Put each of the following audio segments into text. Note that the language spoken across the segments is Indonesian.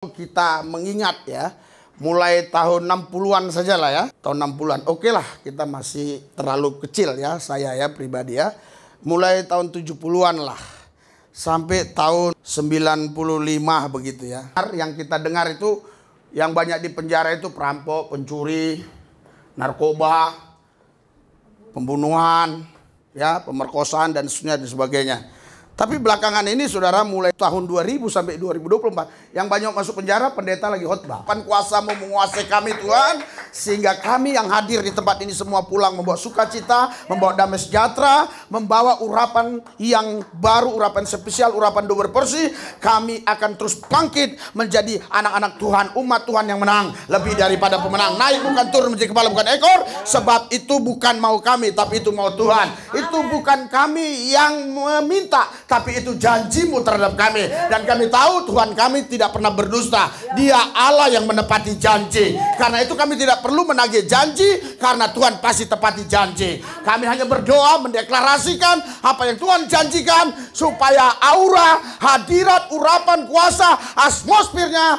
Kita mengingat ya, mulai tahun 60-an saja lah ya, tahun 60-an. Oke lah, kita masih terlalu kecil ya, saya ya pribadi ya. Mulai tahun 70-an lah, sampai tahun 95 begitu ya. Yang kita dengar itu, yang banyak di penjara itu perampok, pencuri, narkoba, pembunuhan, ya, pemerkosaan dan sebagainya. Tapi belakangan ini saudara, mulai tahun 2000 sampai 2024 yang banyak masuk penjara, pendeta lagi khotbah. Kuasamu menguasai kami Tuhan, sehingga kami yang hadir di tempat ini semua pulang membawa sukacita, membawa damai sejahtera, membawa urapan yang baru, urapan spesial, urapan dua berporsi. Kami akan terus bangkit menjadi anak-anak Tuhan, umat Tuhan yang menang, lebih daripada pemenang. Naik bukan turun, menjadi kepala bukan ekor. Sebab itu bukan mau kami, tapi itu mau Tuhan. Itu bukan kami yang meminta, tapi itu janjimu terhadap kami. Dan kami tahu Tuhan kami tidak pernah berdusta. Dia Allah yang menepati janji. Karena itu kami tidak perlu menagih janji, karena Tuhan pasti tepati janji. Kami hanya berdoa mendeklarasikan apa yang Tuhan janjikan, supaya aura, hadirat, urapan, kuasa, atmosfernya,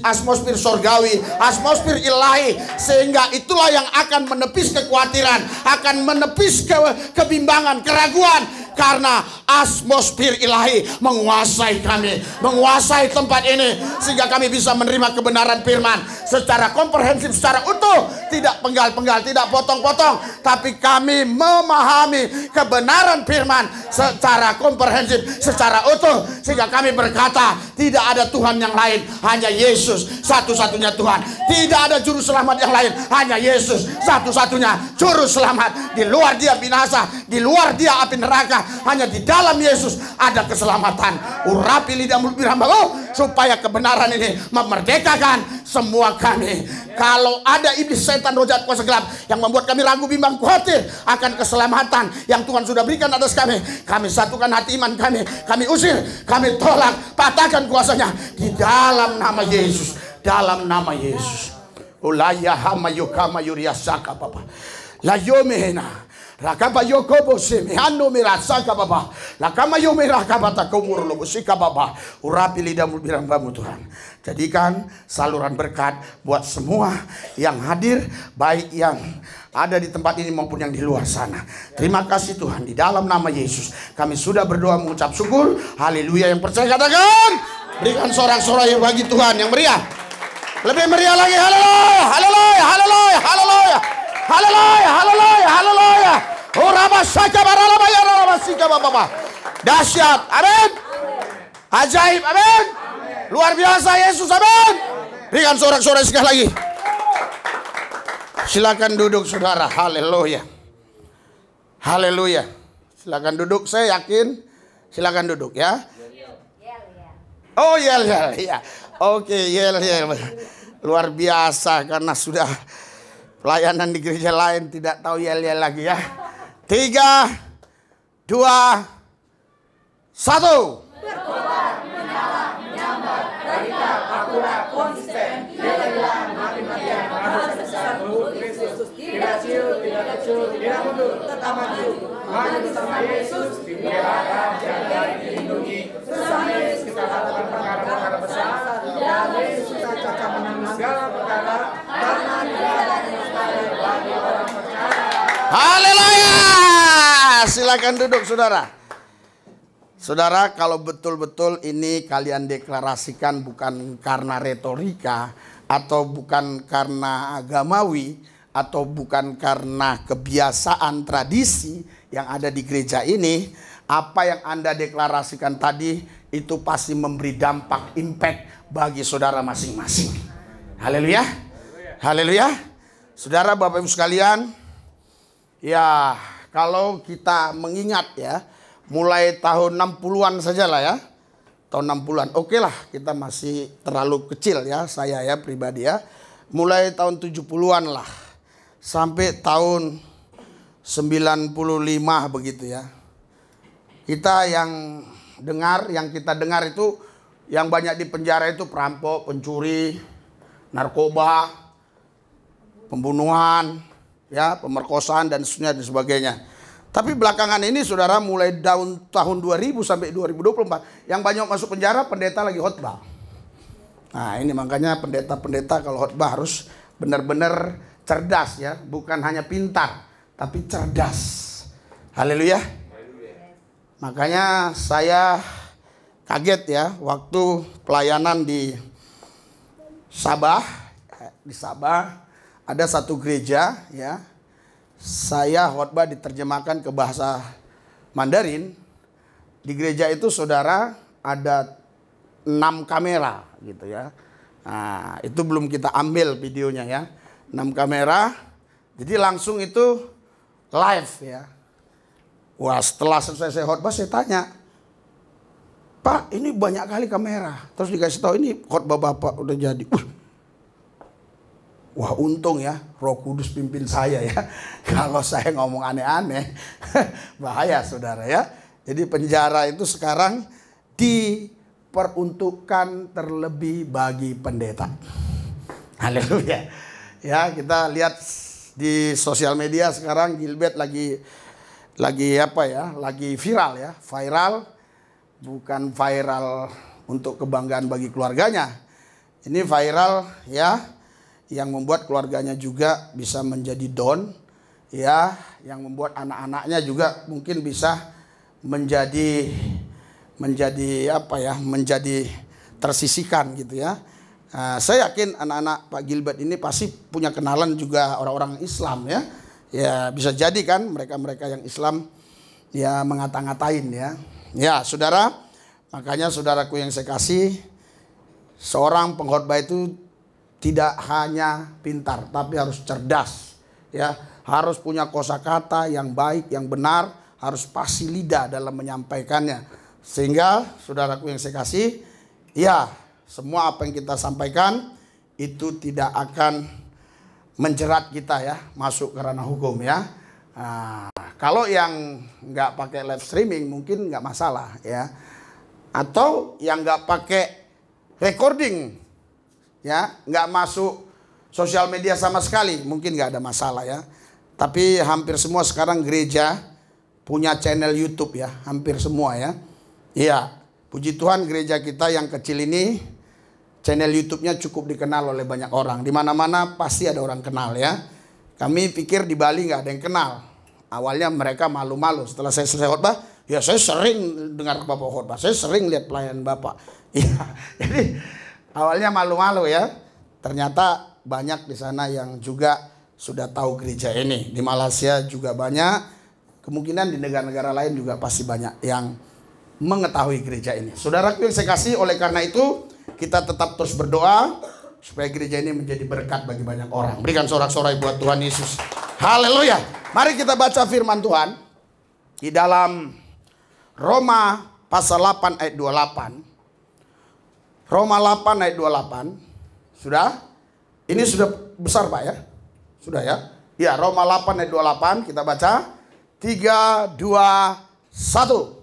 atmosfer sorgawi, atmosfer ilahi, sehingga itulah yang akan menepis kekhawatiran, akan menepis kebimbangan, keraguan. Karena atmosfer ilahi menguasai kami, menguasai tempat ini, sehingga kami bisa menerima kebenaran firman secara komprehensif, secara utuh, tidak penggal-penggal, tidak potong-potong, tapi kami memahami kebenaran firman secara komprehensif, secara utuh, sehingga kami berkata tidak ada Tuhan yang lain, hanya Yesus satu-satunya Tuhan. Tidak ada juru selamat yang lain, hanya Yesus satu-satunya juru selamat. Di luar dia binasa, di luar dia api neraka. Hanya di dalam Yesus ada keselamatan. Urapi lidah mulut hamba-Mu, supaya kebenaran ini memerdekakan semua kami. Kalau ada iblis, setan, roh jahat, kuasa gelap yang membuat kami ragu, bimbang, khawatir akan keselamatan yang Tuhan sudah berikan atas kami, kami satukan hati iman kami usir, kami tolak, patahkan kuasanya di dalam nama Yesus, dalam nama Yesus. Ulaya hama yukama yuriasaka papa la yomena rakapa yokobo semihano mirasaka baba lakama yomerakabata kumur lobusika baba. Urapi lidahmu birambamu Tuhan. Jadikan saluran berkat buat semua yang hadir, baik yang ada di tempat ini maupun yang di luar sana. Terima kasih Tuhan, di dalam nama Yesus kami sudah berdoa mengucap syukur. Haleluya. Yang percaya katakan, berikan sorak-sorai bagi Tuhan yang meriah. Lebih meriah lagi. Haleluya, haleluya, haleluya, haleluya, haleluya, haleluya, haleluya. Dahsyat, amin. Ajaib, amin. Luar biasa Yesus, amin. Berikan sorak-sorai sekali lagi. Silakan duduk saudara. Haleluya, haleluya. Silakan duduk, saya yakin. Silakan duduk ya. Oh yel ya. Oke, yel. Luar biasa, karena sudah pelayanan di gereja lain tidak tahu yel lagi ya. 3, 2, 1. Bertobat, menyala, menyambar, radikal, akurat, konsisten, tidak hilang, mati-matian, harus besar, Kristus, tidak ciut, tidak kecut, tidak mundur, tetap maju. Maju bersama Yesus, dipelihara, jaga, dilindungi. Bersama Yesus kita lakukan perkara-perkara besar, dan Yesus kita cacah menang segala perkara, karena dia adalah mustahil bagi orang percaya. Haleluya. Silakan duduk saudara. Saudara, kalau betul-betul ini kalian deklarasikan bukan karena retorika, atau bukan karena agamawi, atau bukan karena kebiasaan tradisi yang ada di gereja ini, apa yang Anda deklarasikan tadi itu pasti memberi dampak, impact bagi saudara masing-masing. Haleluya. Haleluya. Saudara, Bapak Ibu sekalian, ya, kalau kita mengingat ya, mulai tahun 60-an saja lah ya. Tahun 60-an. Oke lah, kita masih terlalu kecil ya, saya ya pribadi ya. Mulai tahun 70-an lah, sampai tahun 95 begitu ya. Kita yang kita dengar itu, yang banyak di penjara itu perampok, pencuri, narkoba, pembunuhan, ya, pemerkosaan dan sebagainya. Tapi belakangan ini saudara, mulai tahun 2000 sampai 2024 yang banyak masuk penjara, pendeta lagi khotbah. Nah, ini makanya pendeta-pendeta kalau khotbah harus benar-benar cerdas ya, bukan hanya pintar, tapi cerdas. Haleluya. Makanya saya kaget ya waktu pelayanan di Sabah. Di Sabah ada satu gereja ya. Saya khotbah diterjemahkan ke bahasa Mandarin. Di gereja itu saudara ada 6 kamera gitu ya. Nah, itu belum kita ambil videonya ya. 6 kamera. Jadi langsung itu live ya. Wah, setelah selesai saya khotbah saya tanya, "Pak, ini banyak kali kamera." Terus dikasih tahu ini khotbah Bapak udah jadi. Wah, untung ya Roh Kudus pimpin saya ya. Kalau saya ngomong aneh-aneh bahaya saudara ya. Jadi penjara itu sekarang diperuntukkan terlebih bagi pendeta. Haleluya. Ya, kita lihat di sosial media sekarang Gilbert lagi apa ya? Lagi viral ya. Viral bukan viral untuk kebanggaan bagi keluarganya. Ini viral ya yang membuat keluarganya juga bisa menjadi down ya, yang membuat anak-anaknya juga mungkin bisa menjadi apa ya, menjadi tersisihkan gitu ya. Saya yakin anak-anak Pak Gilbert ini pasti punya kenalan juga orang-orang Islam ya. Ya bisa jadi kan mereka-mereka yang Islam ya mengata-ngatain ya. Ya saudara, makanya saudaraku yang saya kasih, seorang pengkhotbah itu tidak hanya pintar tapi harus cerdas ya. Harus punya kosakata yang baik, yang benar, harus pasti lidah dalam menyampaikannya. Sehingga saudaraku yang saya kasih, ya semua apa yang kita sampaikan itu tidak akan menjerat kita ya, masuk ke ranah hukum ya. Nah, kalau yang nggak pakai live streaming mungkin nggak masalah ya. Atau yang nggak pakai recording ya, nggak masuk sosial media sama sekali, mungkin nggak ada masalah ya. Tapi hampir semua sekarang gereja punya channel YouTube ya, hampir semua ya. Iya, puji Tuhan gereja kita yang kecil ini channel YouTube-nya cukup dikenal oleh banyak orang. Di mana-mana pasti ada orang kenal ya. Kami pikir di Bali nggak ada yang kenal. Awalnya mereka malu-malu. Setelah saya selesai khotbah, ya saya sering dengar Bapak khotbah, saya sering lihat pelayanan Bapak. Iya, jadi awalnya malu-malu ya. Ternyata banyak di sana yang juga sudah tahu gereja ini. Di Malaysia juga banyak. Kemungkinan di negara-negara lain juga pasti banyak yang mengetahui gereja ini. Saudaraku yang saya kasih, oleh karena itu kita tetap terus berdoa supaya gereja ini menjadi berkat bagi banyak orang. Berikan sorak-sorai buat Tuhan Yesus. Haleluya. Mari kita baca firman Tuhan di dalam Roma pasal 8 ayat 28. Roma 8 ayat 28. Sudah? Ini sudah besar Pak ya? Sudah ya? Ya, Roma 8 ayat 28 kita baca. 3, 2, 1.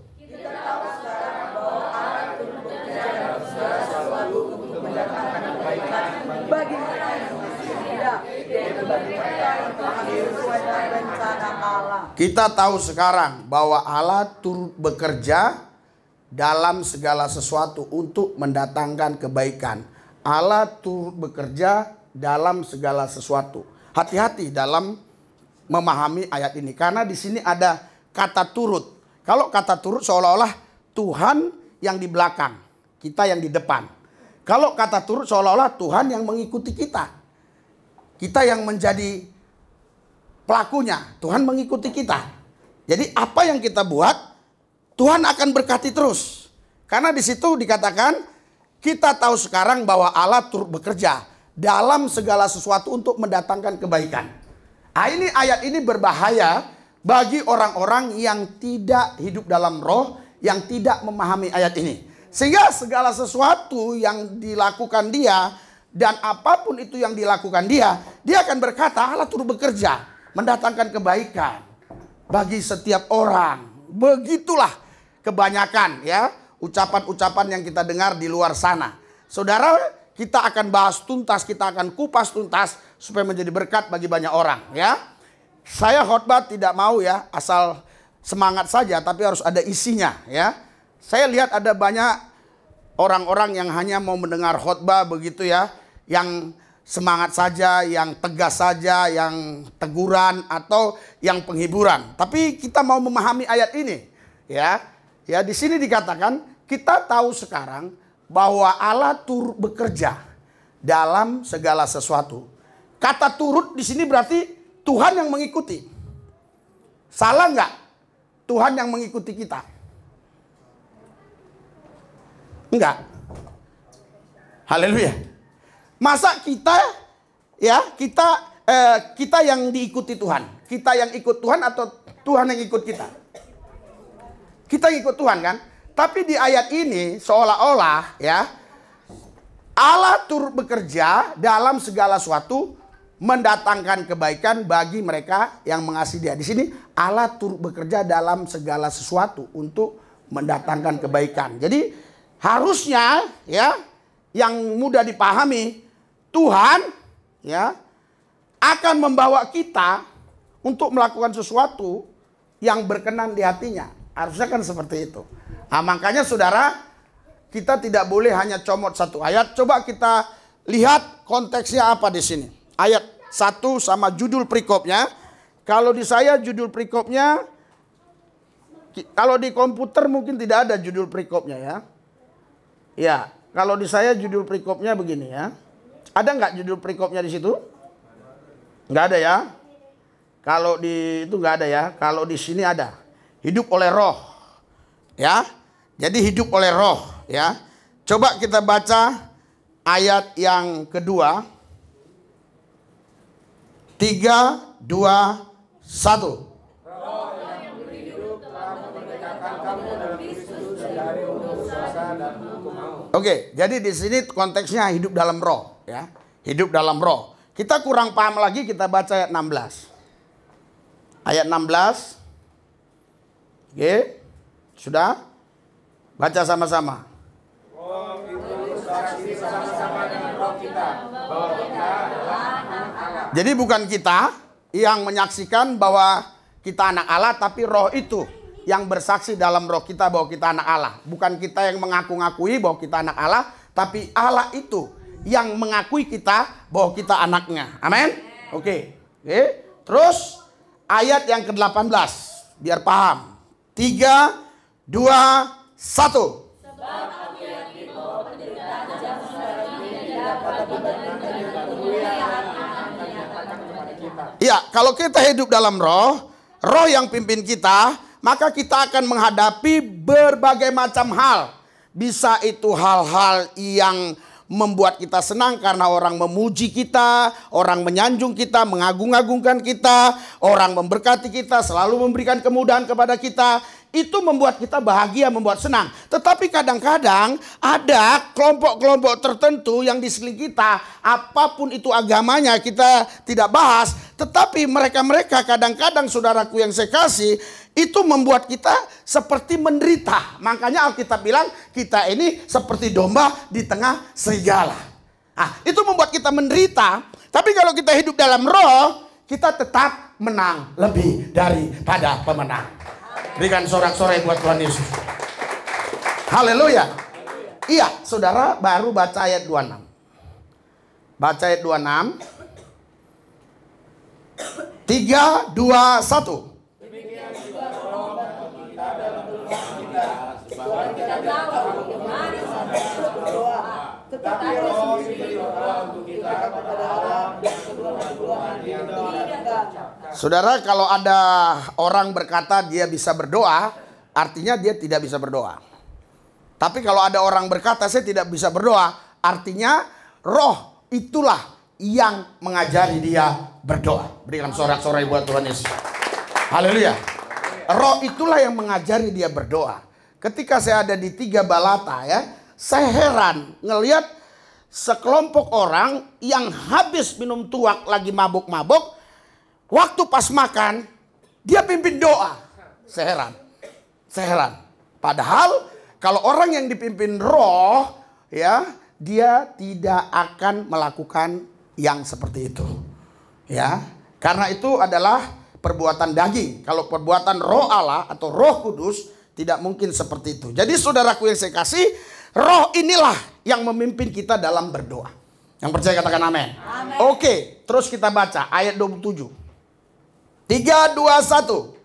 Kita tahu sekarang bahwa Allah turut bekerja dalam segala sesuatu untuk mendatangkan kebaikan. Allah turut bekerja dalam segala sesuatu. Hati-hati dalam memahami ayat ini karena di sini ada kata turut. Kalau kata turut seolah-olah Tuhan yang di belakang, kita yang di depan. Kalau kata turut seolah-olah Tuhan yang mengikuti kita. Kita yang menjadi pelakunya, Tuhan mengikuti kita. Jadi apa yang kita buat, Tuhan akan berkati terus. Karena di situ dikatakan, kita tahu sekarang bahwa Allah turut bekerja dalam segala sesuatu untuk mendatangkan kebaikan. Nah, ini ayat ini berbahaya bagi orang-orang yang tidak hidup dalam roh, yang tidak memahami ayat ini. Sehingga segala sesuatu yang dilakukan dia, dan apapun itu yang dilakukan dia akan berkata Allah turut bekerja mendatangkan kebaikan bagi setiap orang. Begitulah kebanyakan ya ucapan-ucapan yang kita dengar di luar sana. Saudara, kita akan bahas tuntas, kita akan kupas tuntas supaya menjadi berkat bagi banyak orang ya. Saya khotbah tidak mau ya asal semangat saja, tapi harus ada isinya ya. Saya lihat ada banyak orang-orang yang hanya mau mendengar khotbah begitu ya, yang semangat saja, yang tegas saja, yang teguran atau yang penghiburan. Tapi kita mau memahami ayat ini, ya. Ya, di sini dikatakan kita tahu sekarang bahwa Allah turut bekerja dalam segala sesuatu. Kata turut di sini berarti Tuhan yang mengikuti. Salah nggak Tuhan yang mengikuti kita? Enggak. Haleluya. Masa kita kita yang diikuti Tuhan? Kita yang ikut Tuhan atau Tuhan yang ikut kita? Kita ikut Tuhan kan? Tapi di ayat ini seolah-olah ya Allah turut bekerja dalam segala sesuatu mendatangkan kebaikan bagi mereka yang mengasihi Dia. Di sini Allah turut bekerja dalam segala sesuatu untuk mendatangkan kebaikan. Jadi harusnya ya yang mudah dipahami, Tuhan ya akan membawa kita untuk melakukan sesuatu yang berkenan di hatinya. Harusnya kan seperti itu. Nah, makanya saudara, kita tidak boleh hanya comot satu ayat. Coba kita lihat konteksnya apa di sini. Ayat 1 sama judul perikopnya. Kalau di saya judul perikopnya, kalau di komputer mungkin tidak ada judul perikopnya ya. Ya, kalau di saya judul perikopnya begini ya. Ada nggak judul perikopnya di situ? Nggak ada ya. Kalau di itu nggak ada ya. Kalau di sini ada. Hidup oleh roh. Ya. Jadi hidup oleh roh ya. Coba kita baca ayat yang kedua. 3, 2, 1. Oke, jadi di sini konteksnya hidup dalam roh ya. Hidup dalam roh. Kita kurang paham lagi, kita baca ayat 16. Ayat 16. Oke. Sudah? Baca sama-sama. Jadi bukan kita yang menyaksikan bahwa kita anak Allah, tapi roh itu yang bersaksi dalam roh kita bahwa kita anak Allah. Bukan kita yang mengaku-ngakui bahwa kita anak Allah, tapi Allah itu yang mengakui kita bahwa kita anaknya. Amin? Oke. Terus ayat yang ke-18 biar paham. 3, 2, 1. Ya, kalau kita hidup dalam roh, roh yang pimpin kita, maka kita akan menghadapi berbagai macam hal. Bisa itu hal-hal yang membuat kita senang karena orang memuji kita, orang menyanjung kita, mengagung-agungkan kita, orang memberkati kita, selalu memberikan kemudahan kepada kita. Itu membuat kita bahagia, membuat senang. Tetapi kadang-kadang ada kelompok-kelompok tertentu yang di sekeliling kita, apapun itu agamanya kita tidak bahas. Tetapi mereka-mereka kadang-kadang saudaraku yang saya kasih, itu membuat kita seperti menderita. Makanya Alkitab bilang kita ini seperti domba di tengah serigala. Itu membuat kita menderita. Tapi kalau kita hidup dalam roh, kita tetap menang lebih daripada pemenang. Berikan sorak-sorai buat Tuhan Yesus. Haleluya. Iya, saudara baru baca ayat 26. Baca ayat 26. 3, 2, 1. Saudara, kalau ada orang berkata dia bisa berdoa, artinya dia tidak bisa berdoa. Tapi kalau ada orang berkata saya tidak bisa berdoa, artinya roh itulah yang mengajari dia berdoa. Berikan sorak-sorai buat Tuhan Yesus. Haleluya. Roh itulah yang mengajari dia berdoa. Ketika saya ada di 3 Balata ya, saya heran ngelihat sekelompok orang yang habis minum tuak lagi mabuk-mabuk. Waktu pas makan, dia pimpin doa. Saya heran. Padahal kalau orang yang dipimpin roh, ya, dia tidak akan melakukan yang seperti itu. Ya, karena itu adalah perbuatan daging. Kalau perbuatan roh Allah atau Roh Kudus tidak mungkin seperti itu. Jadi saudaraku yang saya kasih, roh inilah yang memimpin kita dalam berdoa. Yang percaya katakan amin. Oke, terus kita baca ayat 27. 3, 2, 1.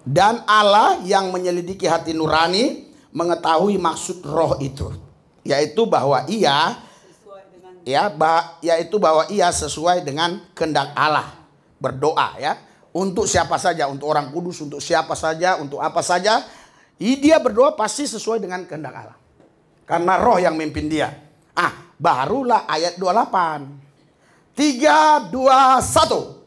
Dan Allah yang menyelidiki hati nurani mengetahui maksud roh itu, yaitu bahwa ia sesuai dengan kehendak Allah. Berdoa ya, untuk siapa saja, untuk orang kudus, untuk siapa saja, untuk apa saja, dia berdoa pasti sesuai dengan kehendak Allah. Karena roh yang memimpin dia. Barulah ayat 28. 3, 2, 1.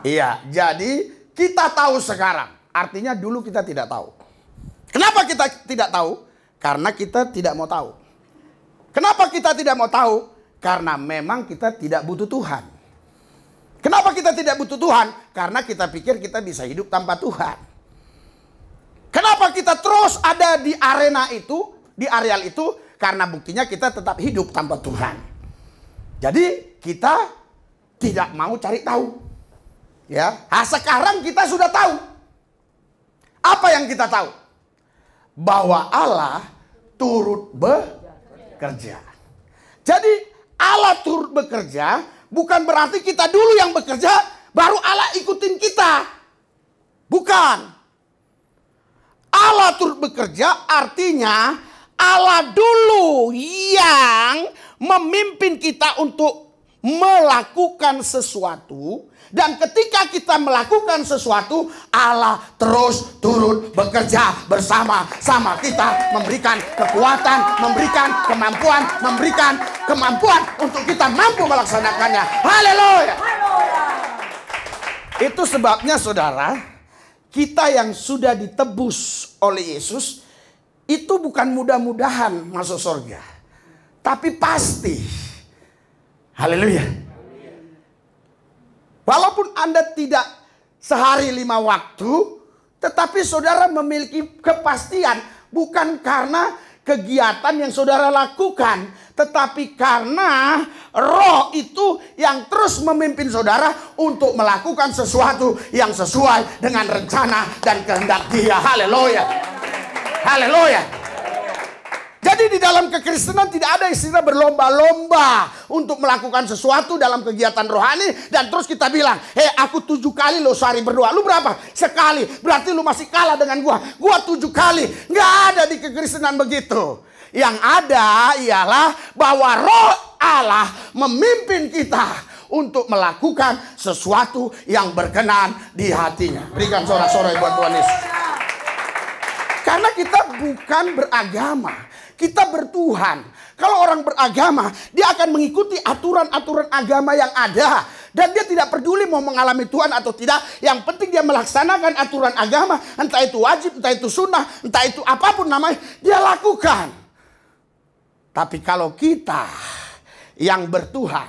Iya, jadi kita tahu sekarang. Artinya dulu kita tidak tahu. Kenapa kita tidak tahu? Karena kita tidak mau tahu. Kenapa kita tidak mau tahu? Karena memang kita tidak butuh Tuhan. Kenapa kita tidak butuh Tuhan? Karena kita pikir kita bisa hidup tanpa Tuhan. Kenapa kita terus ada di arena itu, di areal itu? Karena buktinya kita tetap hidup tanpa Tuhan. Jadi kita tidak mau cari tahu. Ya, sekarang kita sudah tahu. Apa yang kita tahu? Bahwa Allah turut bekerja. Jadi Allah turut bekerja bukan berarti kita dulu yang bekerja baru Allah ikutin kita. Bukan. Allah turut bekerja artinya Allah dulu yang memimpin kita untuk melakukan sesuatu. Dan ketika kita melakukan sesuatu, Allah terus turut bekerja bersama-sama kita, memberikan kekuatan, memberikan kemampuan untuk kita mampu melaksanakannya. Haleluya. Itu sebabnya saudara, kita yang sudah ditebus oleh Yesus, itu bukan mudah-mudahan masuk surga, tapi pasti. Haleluya. Walaupun Anda tidak sehari 5 waktu, tetapi saudara memiliki kepastian bukan karena kegiatan yang saudara lakukan, tetapi karena roh itu yang terus memimpin saudara untuk melakukan sesuatu yang sesuai dengan rencana dan kehendak Dia. Haleluya. Haleluya. Jadi di dalam kekristenan tidak ada istilah berlomba-lomba untuk melakukan sesuatu dalam kegiatan rohani. Dan terus kita bilang, aku 7 kali lo sehari berdoa. Lu berapa? Sekali. Berarti lu masih kalah dengan gua. Gua 7 kali. Nggak ada di kekristenan begitu. Yang ada ialah bahwa roh Allah memimpin kita untuk melakukan sesuatu yang berkenan di hatinya. Berikan sorak-sorai buat Tuhan Yesus. Karena kita bukan beragama, kita bertuhan. Kalau orang beragama, dia akan mengikuti aturan-aturan agama yang ada. Dan dia tidak peduli mau mengalami Tuhan atau tidak. Yang penting dia melaksanakan aturan agama. Entah itu wajib, entah itu sunnah, entah itu apapun namanya, dia lakukan. Tapi kalau kita yang bertuhan,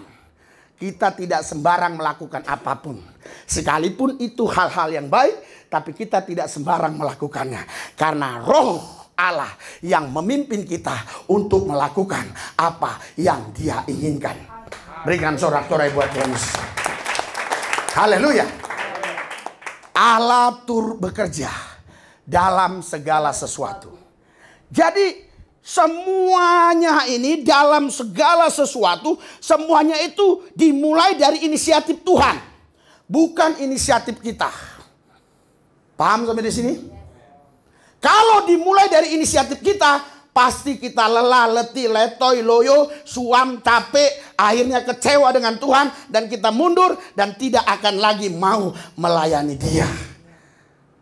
kita tidak sembarang melakukan apapun. Sekalipun itu hal-hal yang baik, tapi kita tidak sembarang melakukannya. Karena roh Allah yang memimpin kita untuk melakukan apa yang Dia inginkan. Berikan sorak-sorai buat Yesus. Haleluya. Allah turut bekerja dalam segala sesuatu. Jadi semuanya ini dalam segala sesuatu, semuanya itu dimulai dari inisiatif Tuhan, bukan inisiatif kita. Paham sampai di sini? Kalau dimulai dari inisiatif kita, pasti kita lelah, letih, letoy, loyo, suam, capek, akhirnya kecewa dengan Tuhan, dan kita mundur dan tidak akan lagi mau melayani Dia.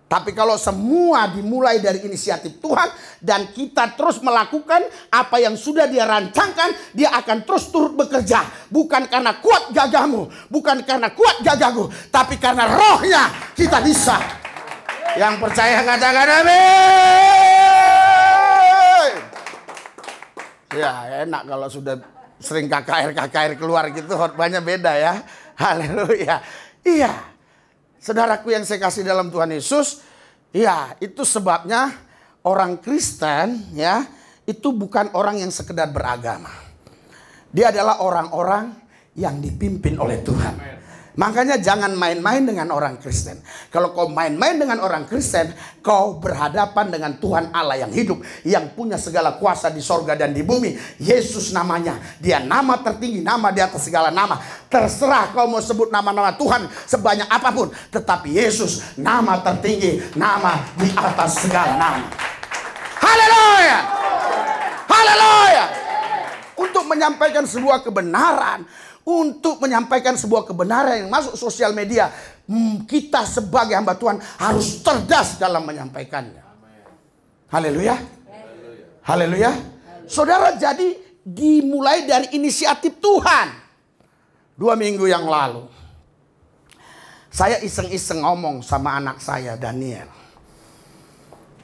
Tapi kalau semua dimulai dari inisiatif Tuhan dan kita terus melakukan apa yang sudah Dia rancangkan, Dia akan terus turut bekerja. Bukan karena kuat gagahmu, bukan karena kuat gagahku, tapi karena rohnya kita bisa. Yang percaya katakan amin. Ya enak kalau sudah sering KKR keluar gitu, khotbahnya beda ya. Haleluya. Iya, saudaraku yang saya kasih dalam Tuhan Yesus, ya itu sebabnya orang Kristen ya itu bukan orang yang sekedar beragama. Dia adalah orang-orang yang dipimpin oleh Tuhan. Makanya jangan main-main dengan orang Kristen. Kalau kau main-main dengan orang Kristen, kau berhadapan dengan Tuhan Allah yang hidup, yang punya segala kuasa di sorga dan di bumi. Yesus namanya. Dia nama tertinggi, nama di atas segala nama. Terserah kau mau sebut nama-nama Tuhan sebanyak apapun, tetapi Yesus nama tertinggi, nama di atas segala nama. Haleluya! Haleluya! Untuk menyampaikan sebuah kebenaran, untuk menyampaikan sebuah kebenaran yang masuk sosial media, kita sebagai hamba Tuhan harus cerdas dalam menyampaikannya. Haleluya. Haleluya. Saudara, jadi dimulai dari inisiatif Tuhan. 2 minggu yang lalu, saya iseng-iseng ngomong sama anak saya, Daniel.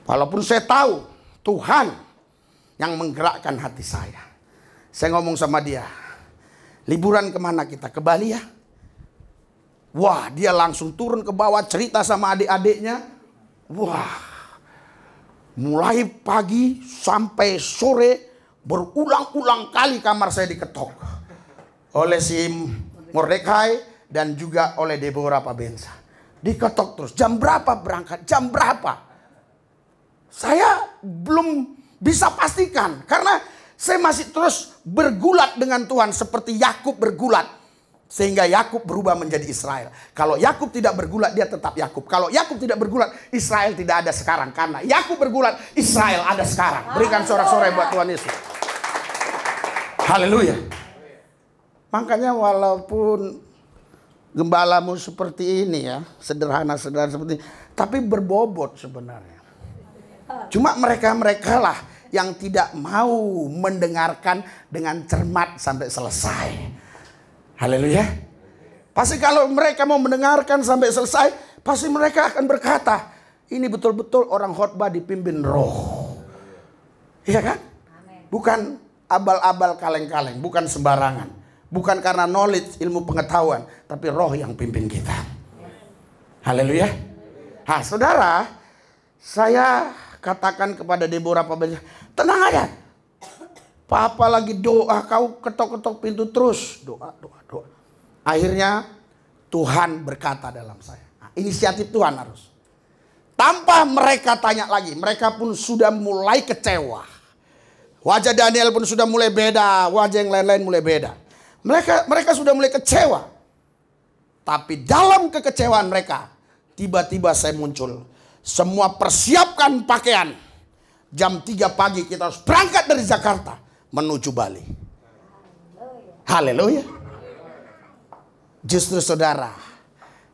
Walaupun saya tahu Tuhan yang menggerakkan hati saya. Saya ngomong sama dia, liburan kemana kita? Ke Bali ya? Wah, dia langsung turun ke bawah cerita sama adik-adiknya. Wah, mulai pagi sampai sore berulang-ulang kali kamar saya diketok oleh si Mordekai dan juga oleh Deborah Pabensa. Diketok terus. Jam berapa berangkat? Jam berapa? Saya belum bisa pastikan karena saya masih terus bergulat dengan Tuhan seperti Yakub bergulat. Sehingga Yakub berubah menjadi Israel. Kalau Yakub tidak bergulat, dia tetap Yakub. Kalau Yakub tidak bergulat, Israel tidak ada sekarang. Karena Yakub bergulat, Israel ada sekarang. Berikan sorak-sorai buat Tuhan Yesus. Haleluya. Makanya walaupun gembalamu seperti ini ya, sederhana-sederhana seperti ini, tapi berbobot sebenarnya. Cuma mereka-mereka lah yang tidak mau mendengarkan dengan cermat sampai selesai. Haleluya. Pasti kalau mereka mau mendengarkan sampai selesai, pasti mereka akan berkata, ini betul-betul orang khotbah dipimpin roh. Iya kan? Bukan abal-abal kaleng-kaleng, bukan sembarangan. Bukan karena knowledge, ilmu pengetahuan, tapi roh yang pimpin kita. Haleluya. Nah, saudara, saya katakan kepada Deborah Pabensa, tenang aja. Papa lagi doa, kau ketok-ketok pintu terus. Doa. Akhirnya Tuhan berkata dalam saya. Nah, inisiatif Tuhan harus. Tanpa mereka tanya lagi, mereka pun sudah mulai kecewa. Wajah Daniel pun sudah mulai beda, wajah yang lain-lain mulai beda. Mereka sudah mulai kecewa. Tapi dalam kekecewaan mereka, tiba-tiba saya muncul. Semua persiapkan pakaian. Jam 3 pagi kita harus berangkat dari Jakarta menuju Bali. Haleluya. Justru saudara,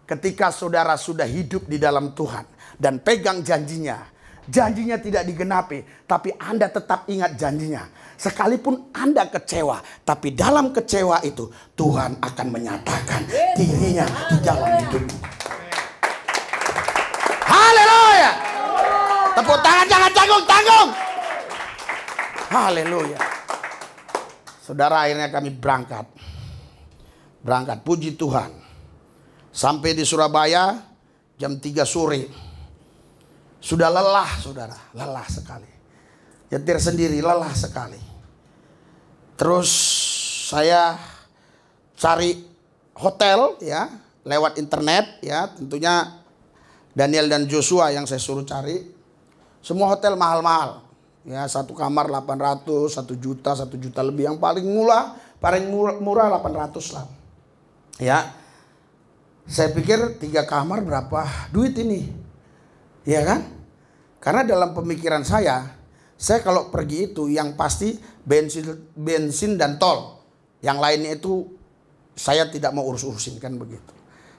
ketika saudara sudah hidup di dalam Tuhan dan pegang janjinya, janjinya tidak digenapi, tapi Anda tetap ingat janjinya. Sekalipun Anda kecewa, tapi dalam kecewa itu Tuhan akan menyatakan dirinya di dalam hidupmu. Haleluya. Tepuk tangan, jangan tanggung. Haleluya. Saudara, akhirnya kami berangkat. Puji Tuhan. Sampai di Surabaya jam 3 sore. Sudah lelah saudara, lelah sekali. Nyetir sendiri lelah sekali. Terus saya cari hotel ya, lewat internet ya, tentunya Daniel dan Joshua yang saya suruh cari. Semua hotel mahal-mahal. Ya, satu kamar 800, 1 juta, 1 juta lebih. Yang paling murah 800 lah. Ya. Saya pikir 3 kamar berapa duit ini? Iya kan? Karena dalam pemikiran saya kalau pergi itu yang pasti bensin dan tol. Yang lainnya itu saya tidak mau urus-urusin kan begitu.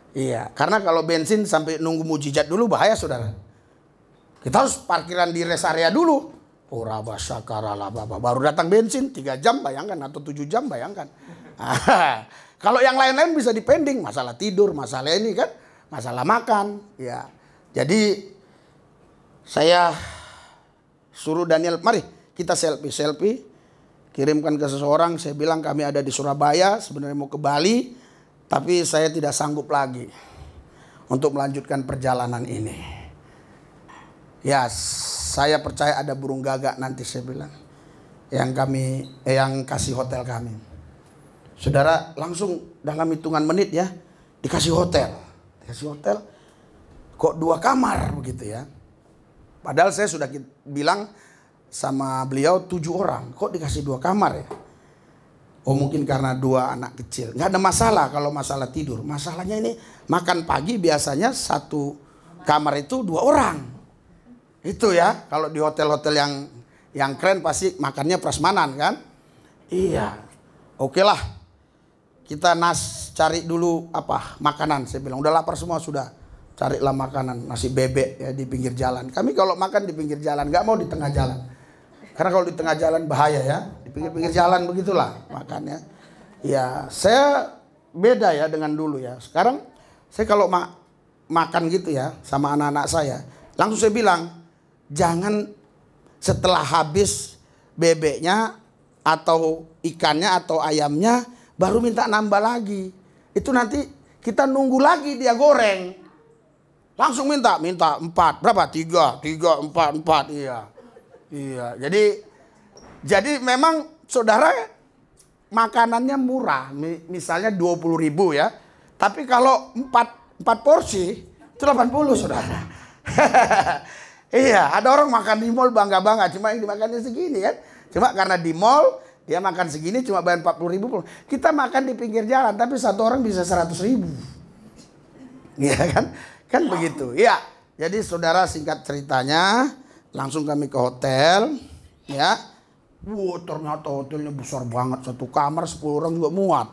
Iya, karena kalau bensin sampai nunggu mujizat dulu bahaya saudara. Kita harus parkiran di rest area dulu. Baru datang bensin 3 jam bayangkan, atau 7 jam bayangkan. Kalau yang lain-lain bisa dipending, masalah tidur, masalah ini kan, masalah makan. Ya, jadi saya suruh Daniel, mari kita selfie. Kirimkan ke seseorang, saya bilang kami ada di Surabaya, sebenarnya mau ke Bali. Tapi saya tidak sanggup lagi. untuk melanjutkan perjalanan ini. Ya, saya percaya ada burung gagak nanti, saya bilang, yang kasih hotel kami. Saudara, langsung dalam hitungan menit ya, dikasih hotel. Kok 2 kamar begitu ya. Padahal saya sudah bilang sama beliau 7 orang, kok dikasih 2 kamar ya. Oh mungkin karena 2 anak kecil. Nggak ada masalah kalau masalah tidur. Masalahnya ini makan pagi biasanya 1 kamar itu 2 orang. Itu ya, kalau di hotel-hotel yang keren pasti makannya prasmanan kan. Iya, oke lah. Kita cari dulu makanan. Saya bilang udah lapar semua sudah. Carilah makanan, nasi bebek ya di pinggir jalan. Kami kalau makan di pinggir jalan, nggak mau di tengah jalan. Karena kalau di tengah jalan bahaya ya. Di pinggir-pinggir jalan begitulah makannya. Ya, saya beda ya dengan dulu ya. Sekarang saya kalau makan gitu ya sama anak-anak saya, langsung saya bilang, jangan setelah habis bebeknya atau ikannya atau ayamnya baru minta nambah lagi. Itu nanti kita nunggu lagi dia goreng. Langsung minta 4. Berapa? 3, 4. Iya. Jadi memang saudara makanannya murah. Misalnya 20.000 ya. Tapi kalau 4 porsi itu 80 saudara. Iya, ada orang makan di mall bangga-bangga cuma yang dimakannya segini kan. Cuma karena di mall dia makan segini cuma bayar 40.000. Kita makan di pinggir jalan tapi satu orang bisa 100.000. Iya kan? Kan begitu. Ya. Jadi saudara, singkat ceritanya langsung kami ke hotel ya. Ternyata hotelnya besar banget. 1 kamar 10 orang juga muat.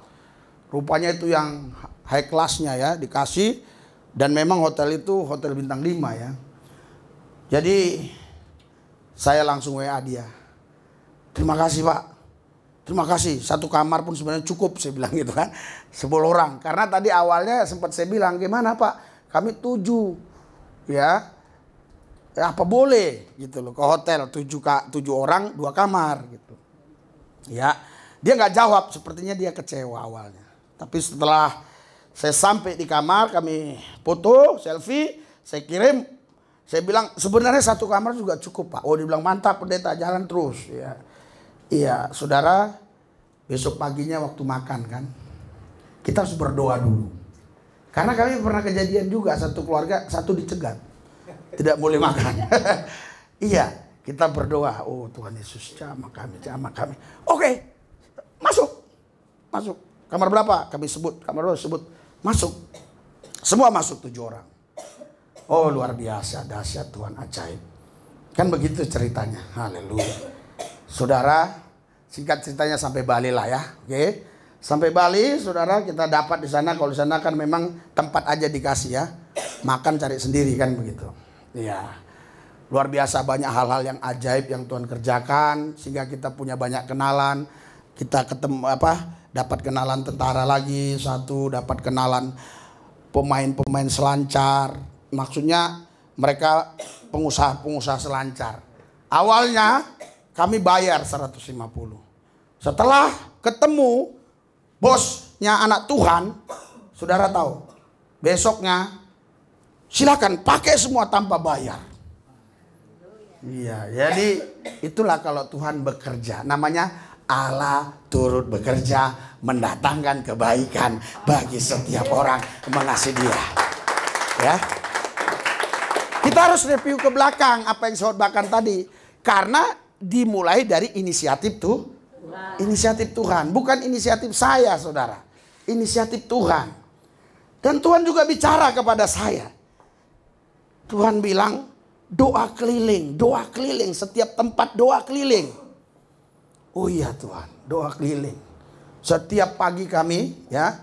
Rupanya itu yang high class-nya ya dikasih. Dan memang hotel itu hotel bintang 5 ya. Jadi saya langsung WA dia. Terima kasih Pak. Terima kasih. 1 kamar pun sebenarnya cukup, saya bilang gitu kan. 10 orang. Karena tadi awalnya sempat saya bilang, gimana Pak? Kami 7 ya. Apa boleh gitu loh ke hotel 7 orang 2 kamar gitu. Ya. Dia nggak jawab, sepertinya dia kecewa awalnya. Tapi setelah saya sampai di kamar, kami foto, selfie, saya kirim. Saya bilang sebenarnya 1 kamar juga cukup Pak. Oh dia bilang mantap pendeta, jalan terus ya. Iya saudara, besok paginya waktu makan kan, kita harus berdoa dulu. Karena kami pernah kejadian juga, 1 keluarga 1 dicegat, tidak boleh makan. Iya, kita berdoa. Oh Tuhan Yesus, jamah kami. Oke, masuk. Kamar berapa? Kami sebut. Kamar berapa? Sebut. Masuk. Semua masuk 7 orang. Oh luar biasa, dahsyat Tuhan, ajaib. Kan begitu ceritanya. Haleluya. Saudara, singkat ceritanya sampai Bali lah ya. Oke. Sampai Bali, saudara, kita dapat di sana. Kalau di sana kan memang tempat aja dikasih ya. Makan cari sendiri kan begitu. Iya. Luar biasa banyak hal-hal yang ajaib yang Tuhan kerjakan sehingga kita punya banyak kenalan. Kita ketemu dapat kenalan tentara lagi satu, dapat kenalan pemain-pemain selancar. Maksudnya mereka pengusaha-pengusaha selancar. Awalnya kami bayar 150. Setelah ketemu bosnya anak Tuhan, saudara tahu, besoknya silakan pakai semua tanpa bayar. Iya, jadi itulah kalau Tuhan bekerja. Namanya Allah turut bekerja mendatangkan kebaikan bagi setiap orang mengasihi Dia. Ya. Kita harus review ke belakang apa yang saya khotbahkan tadi, karena dimulai dari inisiatif inisiatif Tuhan, bukan inisiatif saya, saudara. Inisiatif Tuhan. Dan Tuhan juga bicara kepada saya. Tuhan bilang, doa keliling, setiap tempat doa keliling. Oh iya Tuhan, doa keliling. Setiap pagi kami, ya,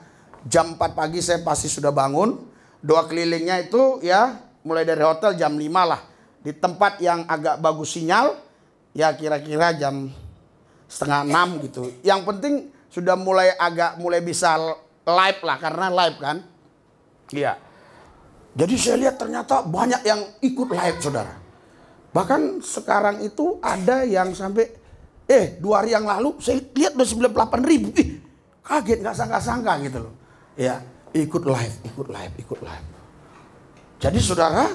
jam 4 pagi saya pasti sudah bangun. Doa kelilingnya itu ya, mulai dari hotel jam 5 lah. Di tempat yang agak bagus sinyal, ya kira-kira jam 5:30 gitu. Yang penting sudah mulai bisa live lah, karena live kan. Iya. Jadi saya lihat ternyata banyak yang ikut live, saudara. Bahkan sekarang itu ada yang sampai 2 hari yang lalu saya lihat udah 98.000. Kaget, nggak sangka-sangka gitu loh. Ya, ikut live. Jadi saudara,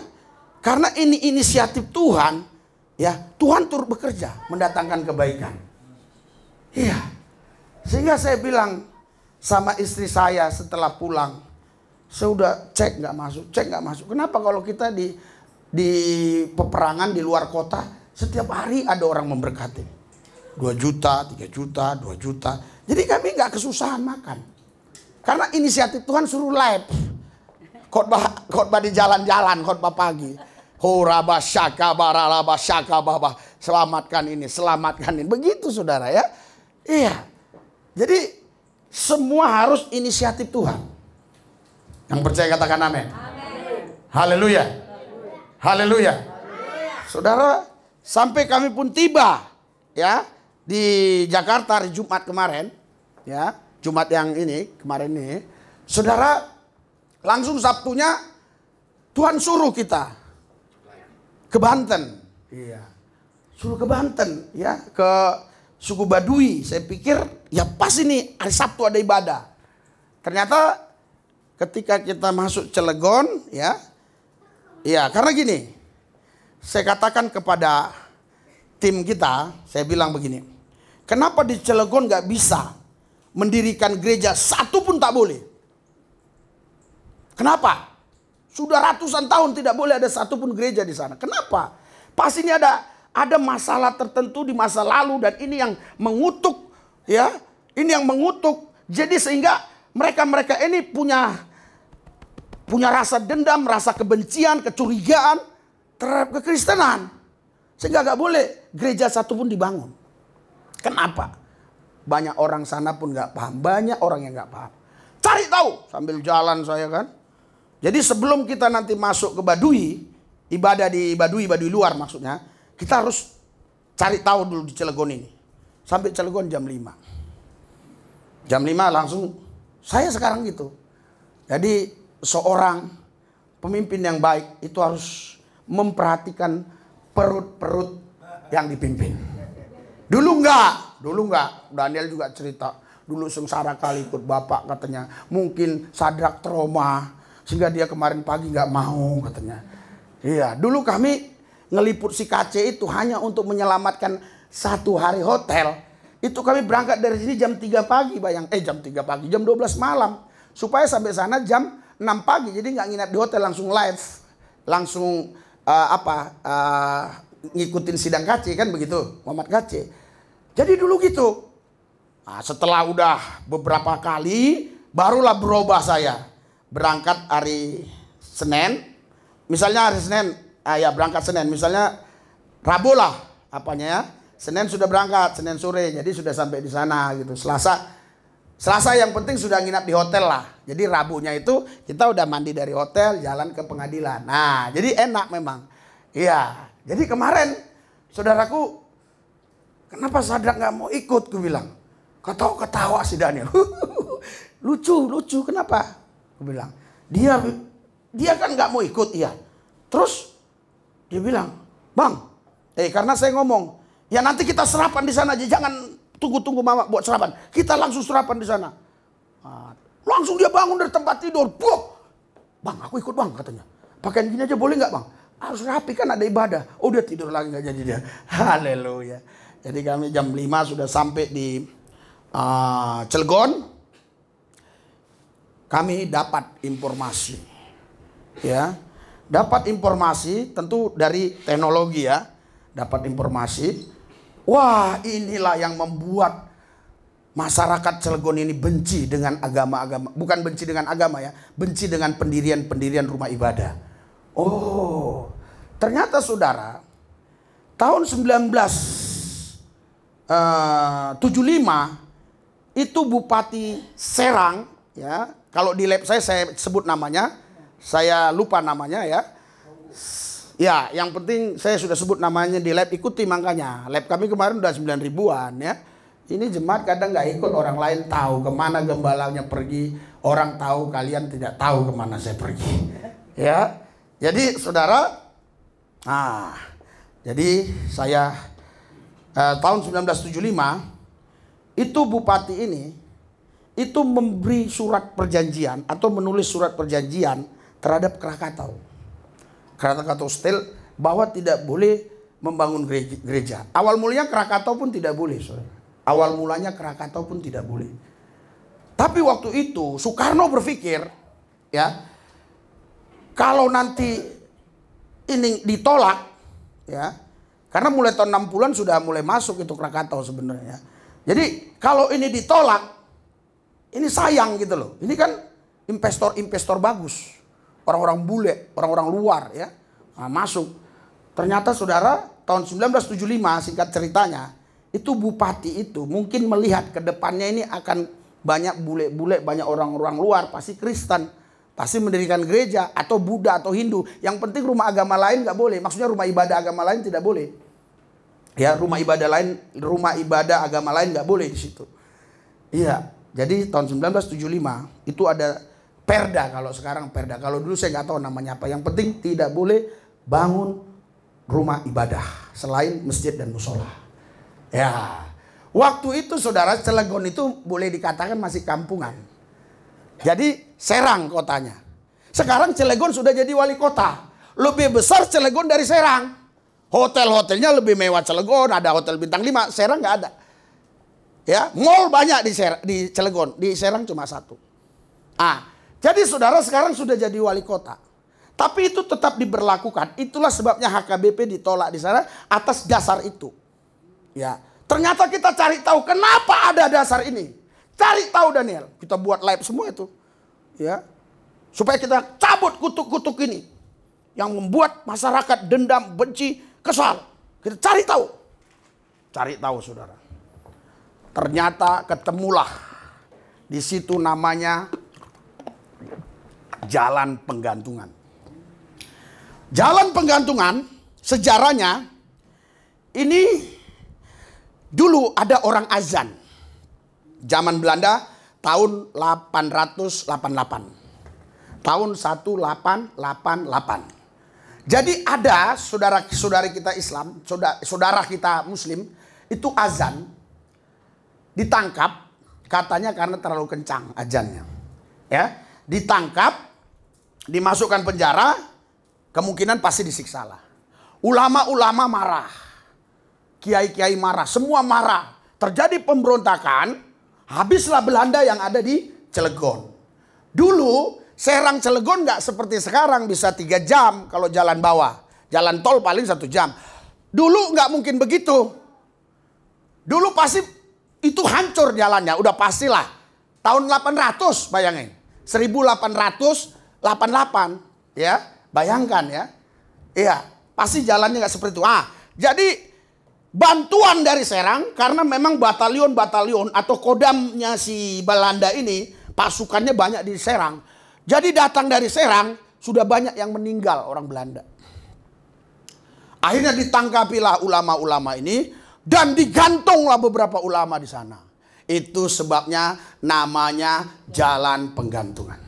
karena ini inisiatif Tuhan, ya Tuhan turut bekerja mendatangkan kebaikan. Iya. Sehingga saya bilang sama istri saya setelah pulang, saya udah cek nggak masuk. Kenapa kalau kita di peperangan di luar kota, setiap hari ada orang memberkati. 2 juta, 3 juta, 2 juta. Jadi kami nggak kesusahan makan. Karena inisiatif Tuhan suruh live. Khotbah di jalan-jalan, khotbah pagi. Horaba syaka baralaba syaka baba. Selamatkan ini. Begitu saudara ya. Iya. Jadi semua harus inisiatif Tuhan. Yang percaya katakan amin. Haleluya. Haleluya. Saudara, sampai kami pun tiba ya di Jakarta hari Jumat kemarin, ya. Jumat yang ini kemarin ini. Saudara, langsung Sabtunya Tuhan suruh kita ke Banten. Iya. Suruh ke Banten ya, ke suku Baduy. Saya pikir ya pas ini hari Sabtu ada ibadah. Ternyata ketika kita masuk Cilegon ya. Iya, karena gini. Saya katakan kepada tim kita, saya bilang begini. Kenapa di Cilegon nggak bisa mendirikan gereja satu pun tak boleh? Kenapa? Sudah ratusan tahun tidak boleh ada satupun gereja di sana. Kenapa? Pasti ini ada masalah tertentu di masa lalu dan ini yang mengutuk ya. Ini yang mengutuk. Jadi sehingga mereka ini punya rasa dendam, rasa kebencian, kecurigaan terhadap kekristenan. Sehingga gak boleh gereja satupun dibangun. Kenapa? Banyak orang sana pun gak paham. Banyak orang yang gak paham. Cari tahu sambil jalan saya kan. Jadi sebelum kita nanti masuk ke Baduy, ibadah di Baduy luar maksudnya, kita harus cari tahu dulu di Cilegon ini. Sampai Cilegon jam 5. Jam 5 langsung, saya sekarang gitu. Jadi seorang pemimpin yang baik itu harus memperhatikan perut-perut yang dipimpin. Dulu enggak. Daniel juga cerita. Dulu sengsara kali ikut bapak katanya. Mungkin Sadrak trauma. Sehingga dia kemarin pagi nggak mau katanya. Iya, dulu kami ngeliput si KC itu hanya untuk menyelamatkan 1 hari hotel. Itu kami berangkat dari sini jam 3 pagi, jam 12 malam. Supaya sampai sana jam 6 pagi. Jadi nggak nginap di hotel, langsung live. Langsung ngikutin sidang KC kan begitu, Muhammad KC. Jadi dulu gitu. Nah, setelah udah beberapa kali, barulah berubah saya. Berangkat hari Senin, misalnya hari Senin, berangkat Senin, misalnya Rabu lah, Senin sudah berangkat, Senin sore, jadi sudah sampai di sana gitu. Selasa yang penting sudah nginap di hotel lah. Jadi Rabunya itu kita udah mandi dari hotel, jalan ke pengadilan. Nah, jadi enak memang. Iya, jadi kemarin saudaraku, kenapa Sadrak nggak mau ikut? Gue bilang, ketawa si Daniel. lucu, kenapa? Gue bilang, dia kan nggak mau ikut, iya. Terus dia bilang, bang, karena saya ngomong, ya nanti kita sarapan di sana aja, jangan tunggu mama buat sarapan. Kita langsung sarapan di sana. Nah, langsung dia bangun dari tempat tidur, bang, aku ikut bang katanya. Pakaian gini aja boleh nggak bang? Harus rapi kan ada ibadah. Oh dia tidur lagi nggak jadi dia. Haleluya. Jadi kami jam 5 sudah sampai di Cilegon. Kami dapat informasi, ya, dapat informasi tentu dari teknologi ya, dapat informasi. Wah, inilah yang membuat masyarakat Cilegon ini benci dengan agama-agama, bukan benci dengan agama ya, benci dengan pendirian rumah ibadah. Oh, ternyata saudara, tahun 1975 itu Bupati Serang ya. Kalau di lab saya sebut namanya, saya lupa namanya ya. Ya, yang penting saya sudah sebut namanya di lab, ikuti makanya. Lab kami kemarin udah 9 ribuan ya. Ini jemaat kadang nggak ikut, orang lain tahu kemana gembalanya pergi. Orang tahu, kalian tidak tahu kemana saya pergi. Ya, jadi saudara, jadi saya tahun 1975 itu bupati ini itu memberi surat perjanjian atau menulis surat perjanjian terhadap Krakatau. Krakatau Steel bahwa tidak boleh membangun gereja. Awal mulanya Krakatau pun tidak boleh, saudara. Awal mulanya Krakatau pun tidak boleh. Tapi waktu itu Soekarno berpikir, ya, kalau nanti ini ditolak, ya, karena mulai tahun 60-an sudah mulai masuk itu Krakatau sebenarnya. Jadi kalau ini ditolak, ini sayang gitu loh. Ini kan investor bagus, orang-orang bule, orang-orang luar, ya, masuk. Ternyata saudara tahun 1975 singkat ceritanya, itu bupati itu mungkin melihat ke depannya ini akan banyak bule-bule, banyak orang-orang luar, pasti Kristen, pasti mendirikan gereja atau Buddha atau Hindu. Yang penting rumah agama lain nggak boleh. Maksudnya rumah ibadah agama lain tidak boleh. Ya, rumah ibadah agama lain nggak boleh di situ. Iya, jadi tahun 1975 itu ada perda, kalau sekarang perda. Kalau dulu saya nggak tahu namanya apa. Yang penting tidak boleh bangun rumah ibadah selain masjid dan musola. Ya. Waktu itu saudara, Cilegon itu boleh dikatakan masih kampungan. Jadi Serang kotanya. Sekarang Cilegon sudah jadi wali kota. Lebih besar Cilegon dari Serang. Hotel-hotelnya lebih mewah Cilegon. Ada hotel bintang 5. Serang nggak ada. Ya, mall banyak di Cilegon. Di Serang cuma satu. Jadi saudara sekarang sudah jadi wali kota. Tapi itu tetap diberlakukan. Itulah sebabnya HKBP ditolak di sana atas dasar itu. Ya. Ternyata kita cari tahu kenapa ada dasar ini. Cari tahu Daniel. Kita buat live semua itu. Ya. Supaya kita cabut kutuk-kutuk ini. Yang membuat masyarakat dendam, benci, kesal. Kita cari tahu. Cari tahu saudara. Ternyata ketemulah. Di situ namanya Jalan Penggantungan. Jalan Penggantungan sejarahnya ini dulu ada orang azan. Zaman Belanda tahun 888. Tahun 1888. Jadi ada saudara-saudari kita Islam, saudara kita Muslim, itu azan. Ditangkap katanya karena terlalu kencang azannya. Ya, ditangkap, dimasukkan penjara, kemungkinan pasti disiksa lah. Ulama-ulama marah. Kiai-kiai marah, semua marah. Terjadi pemberontakan, habislah Belanda yang ada di Cilegon. Dulu Serang Cilegon nggak seperti sekarang bisa 3 jam kalau jalan bawah. Jalan tol paling 1 jam. Dulu nggak mungkin begitu. Dulu pasti itu hancur jalannya, udah pastilah. Tahun 800 bayangin. 1888 ya, bayangkan ya. Iya, pasti jalannya nggak seperti itu. Jadi bantuan dari Serang karena memang batalion-batalion atau kodamnya si Belanda ini pasukannya banyak di Serang. Jadi datang dari Serang sudah banyak yang meninggal orang Belanda. Akhirnya ditangkapilah ulama-ulama ini dan digantunglah beberapa ulama di sana. Itu sebabnya namanya Jalan Penggantungan.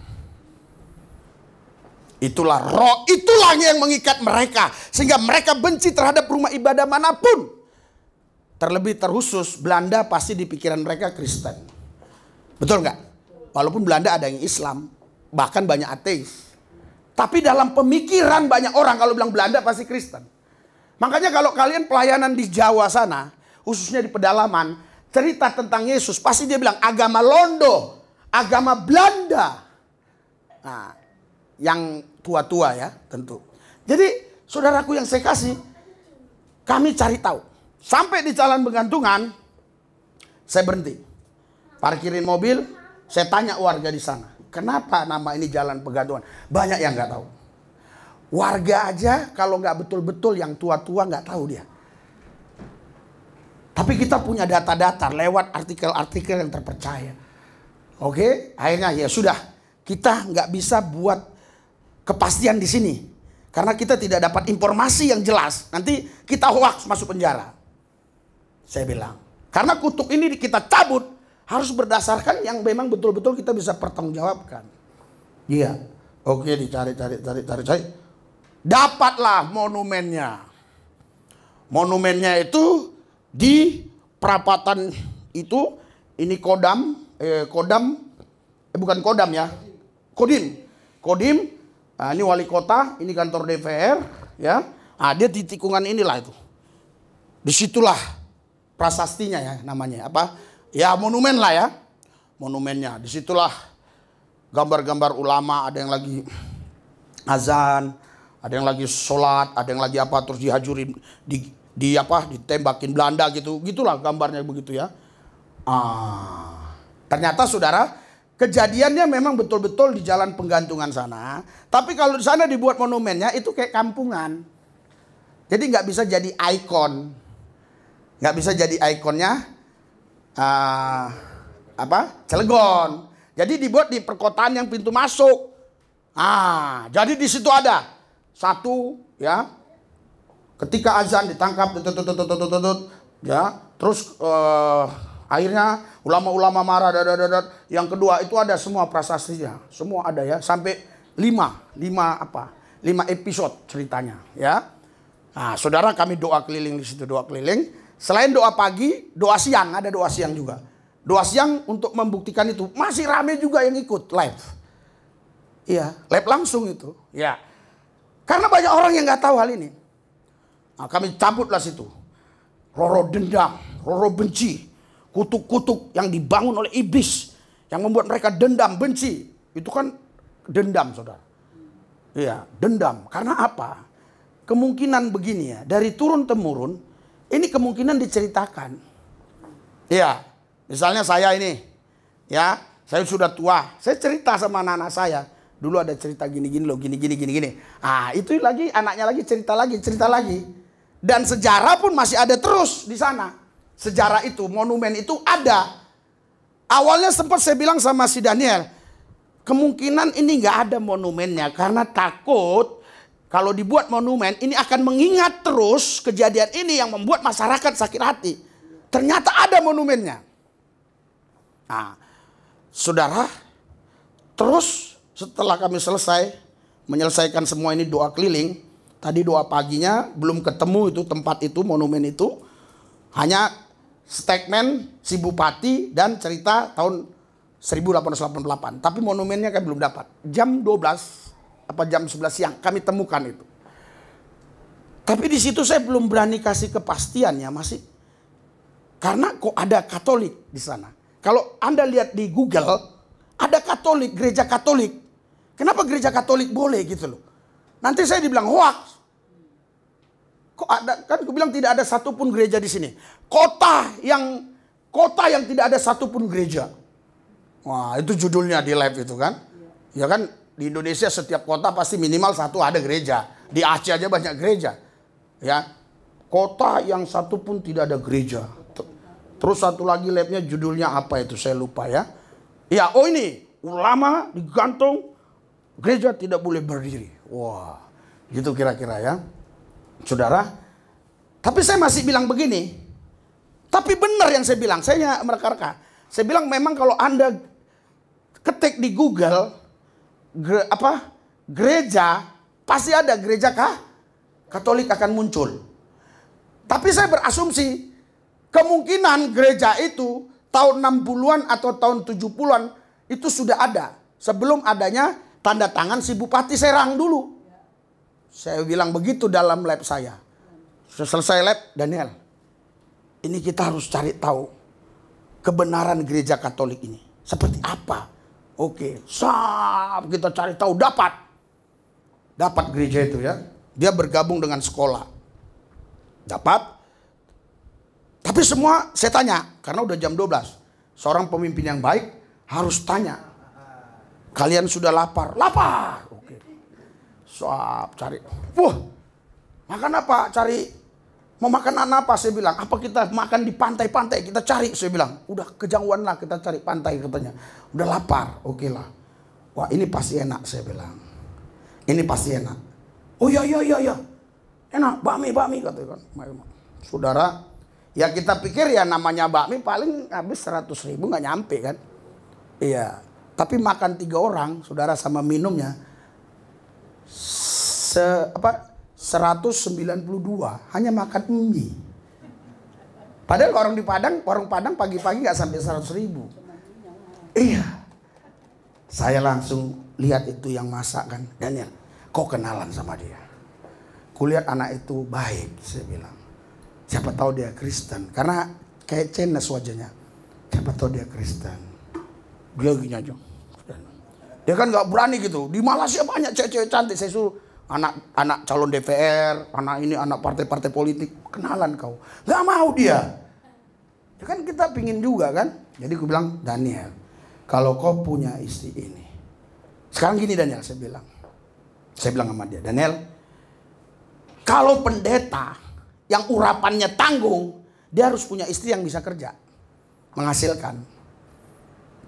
Itulah roh, itulah yang mengikat mereka sehingga mereka benci terhadap rumah ibadah manapun. Terlebih terkhusus Belanda pasti di pikiran mereka Kristen. Betul nggak? Walaupun Belanda ada yang Islam, bahkan banyak ateis. Tapi dalam pemikiran banyak orang kalau bilang Belanda pasti Kristen. Makanya kalau kalian pelayanan di Jawa sana, khususnya di pedalaman, cerita tentang Yesus, pasti dia bilang agama Londo, agama Belanda. Nah, yang tua-tua ya tentu. Jadi saudaraku yang saya kasih, kami cari tahu. Sampai di Jalan Penggantungan, saya berhenti. Parkirin mobil, saya tanya warga di sana. Kenapa nama ini Jalan Penggantungan? Banyak yang nggak tahu. Warga aja kalau nggak betul-betul yang tua-tua nggak tahu dia. Tapi kita punya data-data lewat artikel-artikel yang terpercaya. Oke, akhirnya ya sudah. Kita nggak bisa buat kepastian di sini. Karena kita tidak dapat informasi yang jelas. Nanti kita hoax masuk penjara. Saya bilang. Karena kutuk ini kita cabut. Harus berdasarkan yang memang betul-betul kita bisa pertanggungjawabkan. Iya. Oke, dicari. Dapatlah monumennya. Monumennya itu di perapatan itu. Ini Kodim. Nah, ini wali kota, ini kantor DPR, ya. Ah, dia di tikungan inilah itu. Disitulah prasastinya ya namanya apa? Ya monumen lah ya, monumennya. Disitulah gambar-gambar ulama, ada yang lagi azan, ada yang lagi sholat, ada yang lagi apa, terus dihajurin, ditembakin Belanda gitu, gitulah gambarnya begitu ya. Ternyata saudara, kejadiannya memang betul-betul di jalan penggantungan sana. Tapi kalau di sana dibuat monumennya itu kayak kampungan. Jadi nggak bisa jadi ikon. Nggak bisa jadi ikonnya Cilegon. Jadi dibuat di perkotaan yang pintu masuk. Jadi di situ ada satu ya. Ketika azan ditangkap, ya. Terus akhirnya ulama-ulama marah. Yang kedua itu ada semua prasastinya, semua ada ya. Sampai 5 episode ceritanya ya. Nah, saudara, kami doa keliling di situ, doa keliling. Selain doa pagi, doa siang, ada doa siang juga. Doa siang untuk membuktikan itu. Masih rame juga yang ikut live. Iya, live langsung itu. Ya. Karena banyak orang yang nggak tahu hal ini. Nah, kami cabutlah situ. Roro dendam, roro benci, kutuk-kutuk yang dibangun oleh iblis, yang membuat mereka dendam, benci. Itu kan dendam, saudara. Iya, dendam. Karena apa? Kemungkinan begini ya, dari turun-temurun, ini kemungkinan diceritakan. Iya, misalnya saya ini, ya, saya sudah tua, saya cerita sama anak-anak saya. Dulu ada cerita gini-gini loh, gini-gini. Itu lagi, anaknya lagi cerita lagi. Dan sejarah pun masih ada terus di sana. Sejarah itu, monumen itu ada. Awalnya sempat saya bilang sama si Daniel, kemungkinan ini nggak ada monumennya karena takut kalau dibuat monumen ini akan mengingat terus kejadian ini yang membuat masyarakat sakit hati. Ternyata ada monumennya. Nah, saudara, terus setelah kami menyelesaikan semua ini doa keliling, tadi doa paginya belum ketemu itu tempat itu, monumen itu. Hanya statement si bupati dan cerita tahun 1888. Tapi monumennya kan belum dapat. Jam 12 apa jam 11 siang kami temukan itu. Tapi di situ saya belum berani kasih kepastian ya, masih. Karena kok ada Katolik di sana. Kalau Anda lihat di Google, ada Katolik, gereja Katolik. Kenapa gereja Katolik boleh gitu loh? Nanti saya dibilang hoax. Kok ada, kan aku bilang tidak ada satupun gereja di sini. Kota yang tidak ada satupun gereja. Wah, itu judulnya di live itu kan. Ya kan, di Indonesia setiap kota pasti minimal satu ada gereja. Di Aceh aja banyak gereja. Ya. Kota yang satu pun tidak ada gereja. Terus satu lagi live-nya judulnya apa itu saya lupa ya. Ya, oh ini ulama digantung, gereja tidak boleh berdiri. Wah, gitu kira-kira ya. Saudara, tapi saya masih bilang begini. Tapi benar yang saya bilang, saya mereka-reka. Saya bilang memang kalau Anda ketik di Google gereja, pasti ada gereja Katolik akan muncul. Tapi saya berasumsi kemungkinan gereja itu tahun 60-an atau tahun 70-an itu sudah ada. Sebelum adanya tanda tangan si Bupati Serang dulu. Saya bilang begitu dalam lab saya. Selesai lab, Daniel, ini kita harus cari tahu kebenaran gereja Katolik ini. Seperti apa? Oke, kita cari tahu, dapat gereja itu ya. Dia bergabung dengan sekolah. Dapat. Tapi semua saya tanya, karena udah jam 12. Seorang pemimpin yang baik harus tanya. Kalian sudah lapar? Lapar. Oke. Cari. Makan apa? Mau makan apa? Saya bilang, apa kita makan di pantai-pantai? Kita cari, saya bilang. Udah kejauhan lah, kita cari pantai katanya. Udah lapar, oke lah. Wah, ini pasti enak, saya bilang. Ini pasti enak. Oh iya. Enak, bakmi katanya kan. Saudara, ya kita pikir ya namanya bakmi paling habis 100.000 nggak nyampe kan. Iya, tapi makan 3 orang, saudara, sama minumnya 192 hanya makan mie. Padahal warung Padang pagi-pagi nggak sampai 100.000. Iya. Saya langsung lihat itu yang masak kan, Daniel. kau kenalan sama dia. Kulihat anak itu baik, saya bilang. Siapa tahu dia Kristen, karena kayak cenes wajahnya. Siapa tahu dia Kristen. Dia gini aja. Dia kan nggak berani gitu. Di Malaysia banyak cewek-cewek cantik. Saya suruh anak calon DPR, anak ini anak partai-partai politik, kenalan kau. Nggak mau dia. Ya kan kita pingin juga kan. Jadi aku bilang, Daniel, kalau kau punya istri ini. Sekarang gini Daniel, saya bilang sama dia, Daniel, kalau pendeta yang urapannya tanggung, dia harus punya istri yang bisa kerja, menghasilkan.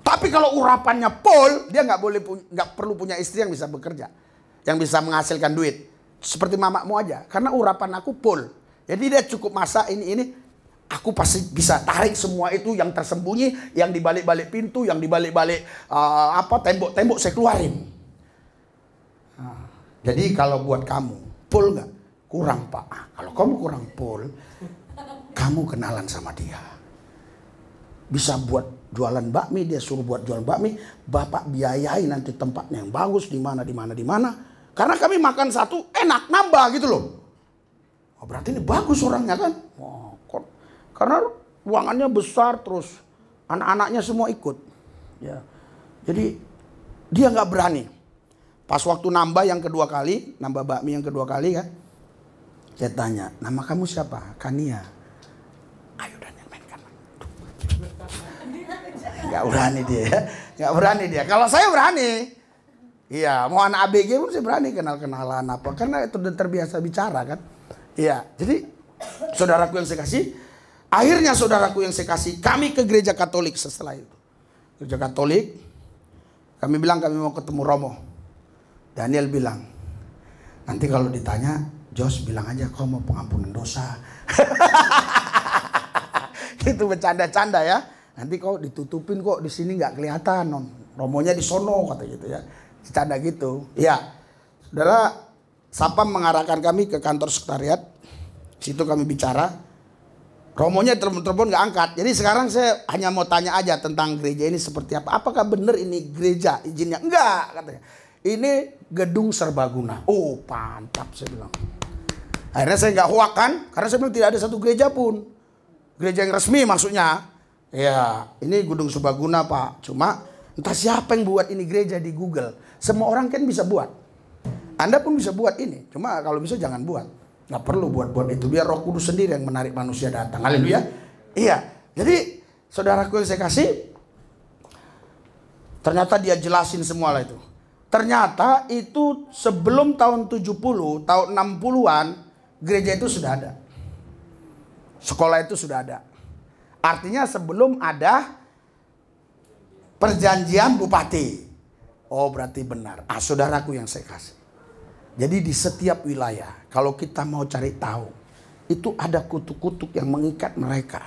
Tapi kalau urapannya pol, dia nggak perlu punya istri yang bisa bekerja, yang bisa menghasilkan duit. Seperti mamamu aja, karena urapan aku pol. Jadi dia cukup masak ini, aku pasti bisa tarik semua itu yang tersembunyi, yang di balik-balik pintu, yang di balik-balik tembok-tembok saya keluarin. Nah, jadi kalau buat kamu, pol nggak? Kurang Pak. Kalau kamu kurang pol, kamu kenalan sama dia. Bisa buat jualan bakmi, dia suruh buat jualan bakmi, Bapak biayai nanti tempatnya yang bagus, di mana. Karena kami makan satu enak, nambah gitu loh. Oh, berarti ini bagus orangnya kan? Oh, karena ruangannya besar, terus anak-anaknya semua ikut. Ya. Jadi dia nggak berani. Pas waktu nambah yang kedua kali, nambah bakmi yang kedua kali kan, saya tanya, nama kamu siapa? Kania. Ayo Daniel mainkan. Gak berani dia. Kalau saya berani. Iya, mau anak ABG pun saya berani kenalan apa. Karena itu udah terbiasa bicara kan. Iya, jadi saudaraku yang saya kasih. Akhirnya saudaraku yang saya kasih, kami ke gereja Katolik setelah itu. Gereja Katolik, kami bilang kami mau ketemu Romo. Daniel bilang, nanti kalau ditanya, Jos bilang aja kau mau pengampunan dosa. Itu bercanda-canda ya. Nanti kau ditutupin kok di sini nggak kelihatan. Romonya di sono kata gitu ya. Bercanda gitu. Ya, saudara, Sapam mengarahkan kami ke kantor sekretariat. Situ kami bicara. Romonya telepon nggak angkat. Jadi sekarang saya hanya mau tanya aja tentang gereja ini seperti apa. Apakah benar ini gereja izinnya? Enggak katanya. Ini gedung serbaguna. Oh mantap saya bilang. Akhirnya saya nggak hoak kan, karena saya bilang tidak ada satu gereja pun. Gereja yang resmi maksudnya. Ya ini gedung serbaguna Pak. Cuma entah siapa yang buat ini gereja di Google. Semua orang kan bisa buat. Anda pun bisa buat ini. Cuma kalau bisa jangan buat. Nggak perlu buat itu. Biar Roh Kudus sendiri yang menarik manusia datang. Haleluya. Iya. Jadi saudaraku yang saya kasih, ternyata dia jelasin semua lah itu. Ternyata itu sebelum tahun 70, tahun 60-an, gereja itu sudah ada. Sekolah itu sudah ada. Artinya sebelum ada perjanjian bupati. Oh berarti benar. Saudaraku yang saya kasih. Jadi di setiap wilayah, kalau kita mau cari tahu, itu ada kutuk-kutuk yang mengikat mereka.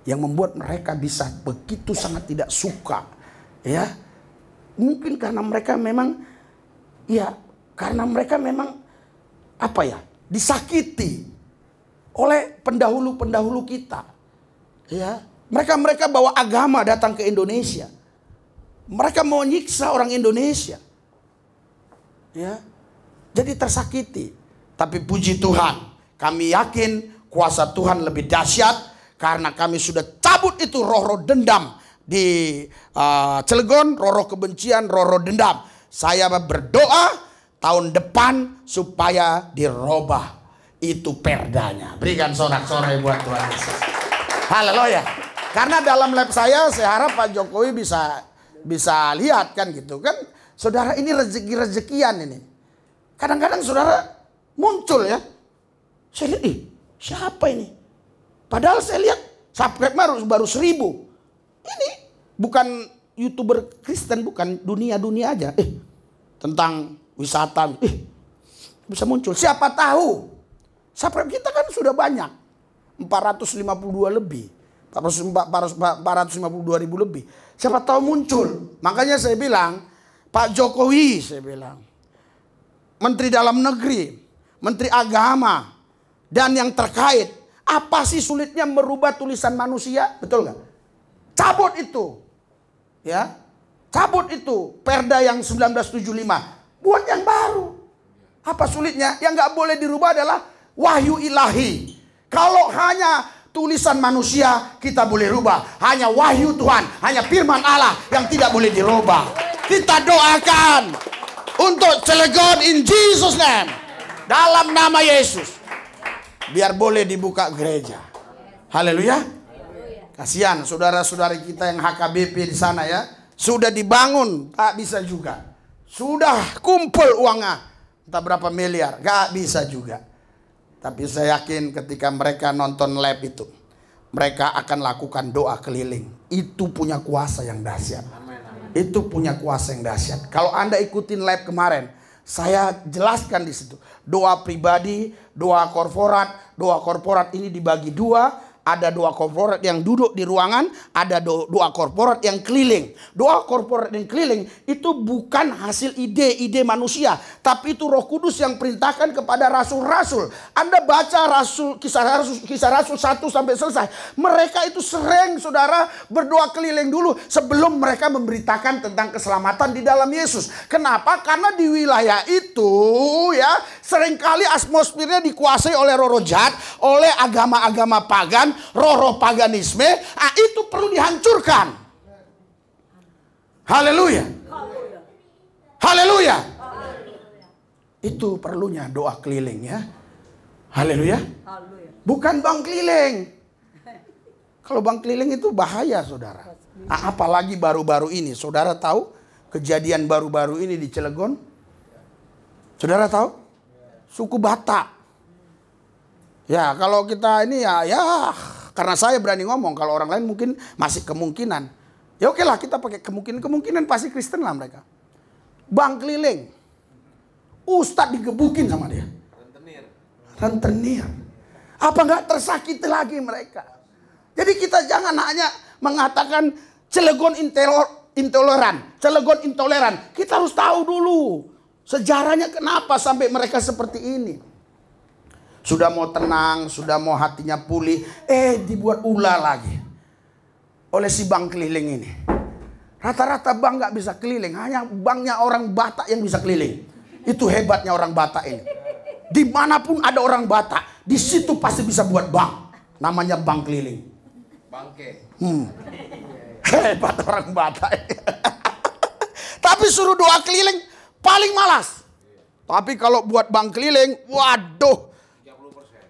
Yang membuat mereka bisa begitu sangat tidak suka. Ya. Mungkin karena mereka memang, disakiti oleh pendahulu-pendahulu kita. Ya, mereka bawa agama datang ke Indonesia. Mereka mau nyiksa orang Indonesia. Ya, jadi tersakiti. Tapi puji Tuhan, kami yakin kuasa Tuhan lebih dahsyat karena kami sudah cabut itu roh-roh dendam di Cilegon, roh-roh kebencian, roh-roh dendam. Saya berdoa tahun depan supaya dirubah itu perdanya. Berikan sorak-sorai buat Tuhan Yesus. Haleluya. Karena dalam lab saya harap Pak Jokowi bisa lihat kan gitu kan. Saudara ini rezeki-rezekian ini. Kadang-kadang saudara muncul ya. Saya lihat, siapa ini? Padahal saya lihat subscribe baru 1000. Ini bukan YouTuber Kristen, bukan dunia-dunia aja. Tentang wisata, bisa muncul. Siapa tahu? Subscribe kita kan sudah banyak. 452 lebih. 452 ribu lebih. Siapa tahu muncul. Makanya saya bilang, Pak Jokowi, saya bilang, Menteri Dalam Negeri, Menteri Agama, dan yang terkait. Apa sih sulitnya merubah tulisan manusia? Betul nggak? Cabut itu. Ya, cabut itu Perda yang 1975. Buat yang baru. Apa sulitnya? Yang nggak boleh dirubah adalah wahyu ilahi. Kalau hanya tulisan manusia kita boleh rubah. Hanya wahyu Tuhan, hanya firman Allah yang tidak boleh dirubah. Kita doakan untuk Cilegon in Jesus name. Dalam nama Yesus. Biar boleh dibuka gereja. Haleluya. Kasihan saudara-saudari kita yang HKBP di sana ya. Sudah dibangun, tak bisa juga. Sudah kumpul uangnya, entah berapa miliar, gak bisa juga. Tapi saya yakin ketika mereka nonton live itu, mereka akan lakukan doa keliling. Itu punya kuasa yang dahsyat. Itu punya kuasa yang dahsyat. Kalau Anda ikutin live kemarin, saya jelaskan di situ. Doa pribadi, doa korporat ini dibagi dua. Ada doa korporat yang duduk di ruangan, ada doa korporat yang keliling. Doa korporat yang keliling itu bukan hasil ide-ide manusia, tapi itu Roh Kudus yang perintahkan kepada rasul-rasul. Anda baca kisah rasul 1 sampai selesai. Mereka itu sering saudara berdoa keliling dulu sebelum mereka memberitakan tentang keselamatan di dalam Yesus. Kenapa? Karena di wilayah itu ya seringkali atmosfernya dikuasai oleh roh-roh jahat, oleh agama-agama pagan, roh-roh paganisme. Itu perlu dihancurkan. Haleluya. Haleluya. Itu perlunya doa keliling ya. Haleluya. Bukan bang keliling. Kalau bang keliling itu bahaya saudara. Apalagi baru-baru ini. Saudara tahu kejadian baru-baru ini di Cilegon? Saudara tahu? Suku Batak. Ya kalau kita ini ya karena saya berani ngomong. Kalau orang lain mungkin masih kemungkinan. Ya oke lah kita pakai kemungkinan pasti Kristen lah mereka. Bang keliling. Ustadz digebukin sama dia. Rentenir. Apa nggak tersakiti lagi mereka? Jadi kita jangan hanya mengatakan Cilegon intoleran. Cilegon intoleran. Kita harus tahu dulu sejarahnya kenapa sampai mereka seperti ini. Sudah mau tenang, sudah mau hatinya pulih, dibuat ulah lagi oleh si bang keliling ini. Rata-rata bang nggak bisa keliling, hanya bangnya orang Batak yang bisa keliling. Itu hebatnya orang Batak ini. Dimanapun ada orang Batak, di situ pasti bisa buat bang. Namanya bang keliling. Bangke. Hebat orang Batak. Tapi suruh doa keliling paling malas. Tapi kalau buat bang keliling, waduh,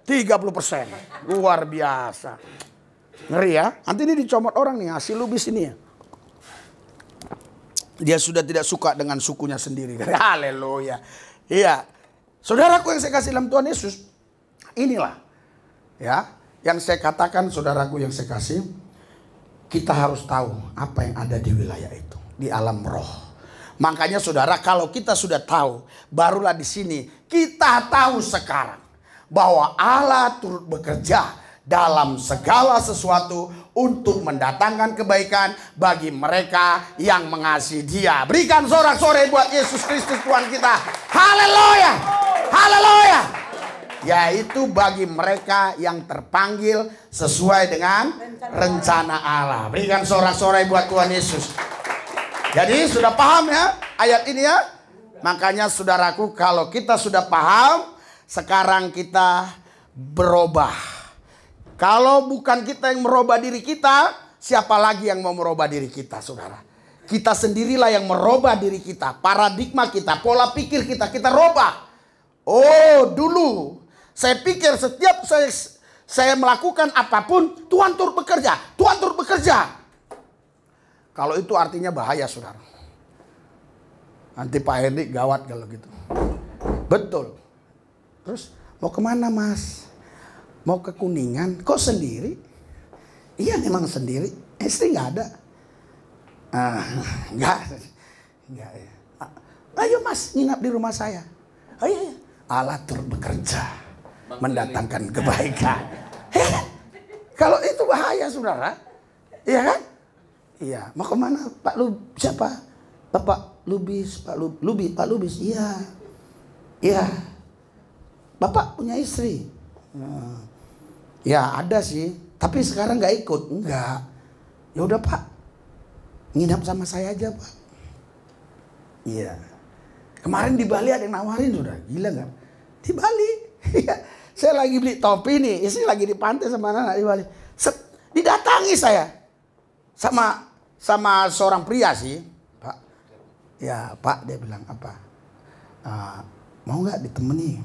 30%. Luar biasa. Ngeri ya. Nanti ini dicomot orang nih, hasil lubis ini ya. Dia sudah tidak suka dengan sukunya sendiri. Haleluya. Iya. Saudaraku yang saya kasih dalam Tuhan Yesus, inilah ya yang saya katakan, saudaraku yang saya kasih, kita harus tahu apa yang ada di wilayah itu, di alam roh. Makanya saudara, kalau kita sudah tahu, barulah di sini kita tahu sekarang bahwa Allah turut bekerja dalam segala sesuatu untuk mendatangkan kebaikan bagi mereka yang mengasihi Dia. Berikan sorak-sorai buat Yesus Kristus Tuhan kita. Haleluya. Haleluya. Yaitu bagi mereka yang terpanggil sesuai dengan rencana Allah. Berikan sorak-sorai buat Tuhan Yesus. Jadi sudah paham ya ayat ini ya? Makanya saudaraku, kalau kita sudah paham, sekarang kita berubah. Kalau bukan kita yang merubah diri kita, siapa lagi yang mau merubah diri kita, saudara? Kita sendirilah yang merubah diri kita. Paradigma kita, pola pikir kita rubah. Oh, dulu saya pikir setiap saya melakukan apapun, Tuhan turut bekerja. Tuhan turut bekerja. Kalau itu artinya bahaya, saudara. Nanti Pak Hendy gawat kalau gitu. Betul. Terus mau kemana mas? Mau ke Kuningan? Kok sendiri? Iya memang sendiri. Istri nggak ada. Nggak. Ayo mas nginap di rumah saya. Ayo. Allah turut bekerja mendatangkan kebaikan. Kalau itu bahaya, saudara. Iya kan? Iya, mau kemana? Pak siapa? Bapak Lubis, Pak Lubis. Iya. Iya. Bapak punya istri. Ya ada sih, tapi sekarang nggak ikut. Enggak. Ya udah Pak, nginap sama saya aja Pak. Iya. Kemarin di Bali ada yang nawarin, sudah gila nggak? Di Bali, saya lagi beli topi nih, istri lagi di pantai sama anak di Bali. Didatangi saya sama seorang pria sih, Pak. Ya Pak, dia bilang apa? Mau nggak ditemani?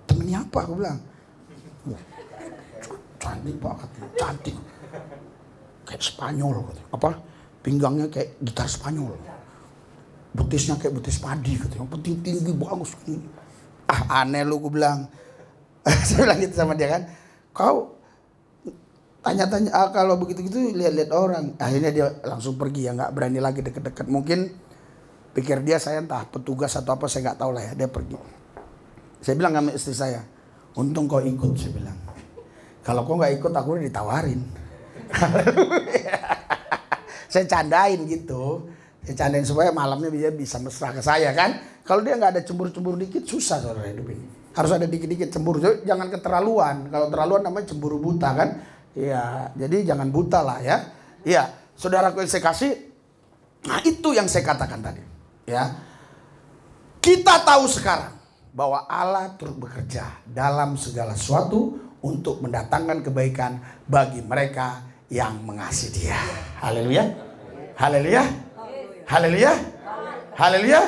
Temani apa? Aku bilang. Cantik Pak, katanya. Cantik. Kayak Spanyol. Apa? Pinggangnya kayak gitar Spanyol. Betisnya kayak betis padi. Yang penting tinggi, bagus. Aneh lu, aku bilang. Saya bilang gitu sama dia kan. Kau tanya-tanya, kalau begitu-gitu lihat-lihat orang. Akhirnya dia langsung pergi, ya nggak berani lagi deket-deket. Mungkin pikir dia saya entah petugas atau apa, saya nggak tahu lah ya. Dia pergi. Saya bilang sama istri saya, untung kau ikut, saya bilang. Kalau kau nggak ikut, aku udah ditawarin. Saya candain gitu. Saya candain supaya malamnya dia bisa mesra ke saya kan. Kalau dia nggak ada cemburu-cemburu dikit, susah saudara hidup ini. Harus ada dikit-dikit cemburu. Jangan keterlaluan. Kalau terlaluan namanya cemburu buta kan. Ya, jadi jangan buta lah ya. Iya, saudaraku yang saya kasih. Nah itu yang saya katakan tadi. Ya, kita tahu sekarang bahwa Allah turut bekerja dalam segala sesuatu untuk mendatangkan kebaikan bagi mereka yang mengasihi Dia. Haleluya. Haleluya. Haleluya. Haleluya.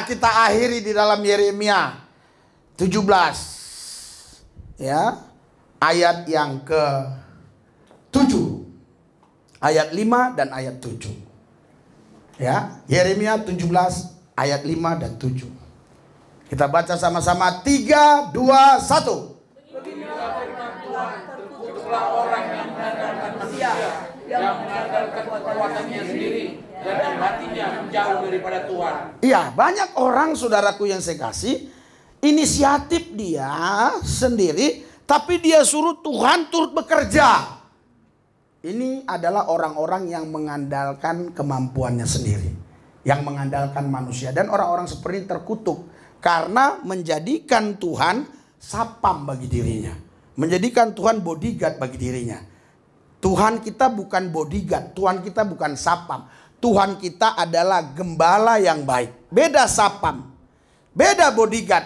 Kita akhiri di dalam Yeremia 17. Ya. Ayat yang ke-7. Ayat 5 dan ayat 7. Ya, Yeremia 17 ayat 5 dan 7. Kita baca sama-sama 3, 2, 1. Beginilah firman Tuhan, terkutuklah orang yang mengandalkan manusia, yang mengandalkan kekuatannya sendiri, dan hatinya menjauh daripada Tuhan. Iya, banyak orang saudaraku yang saya kasih, inisiatif dia sendiri, tapi dia suruh Tuhan turut bekerja. Ini adalah orang-orang yang mengandalkan kemampuannya sendiri, yang mengandalkan manusia. Dan orang-orang seperti ini terkutuk karena menjadikan Tuhan sapam bagi dirinya, menjadikan Tuhan bodyguard bagi dirinya. Tuhan kita bukan bodyguard, Tuhan kita bukan sapam. Tuhan kita adalah gembala yang baik. Beda sapam, beda bodyguard.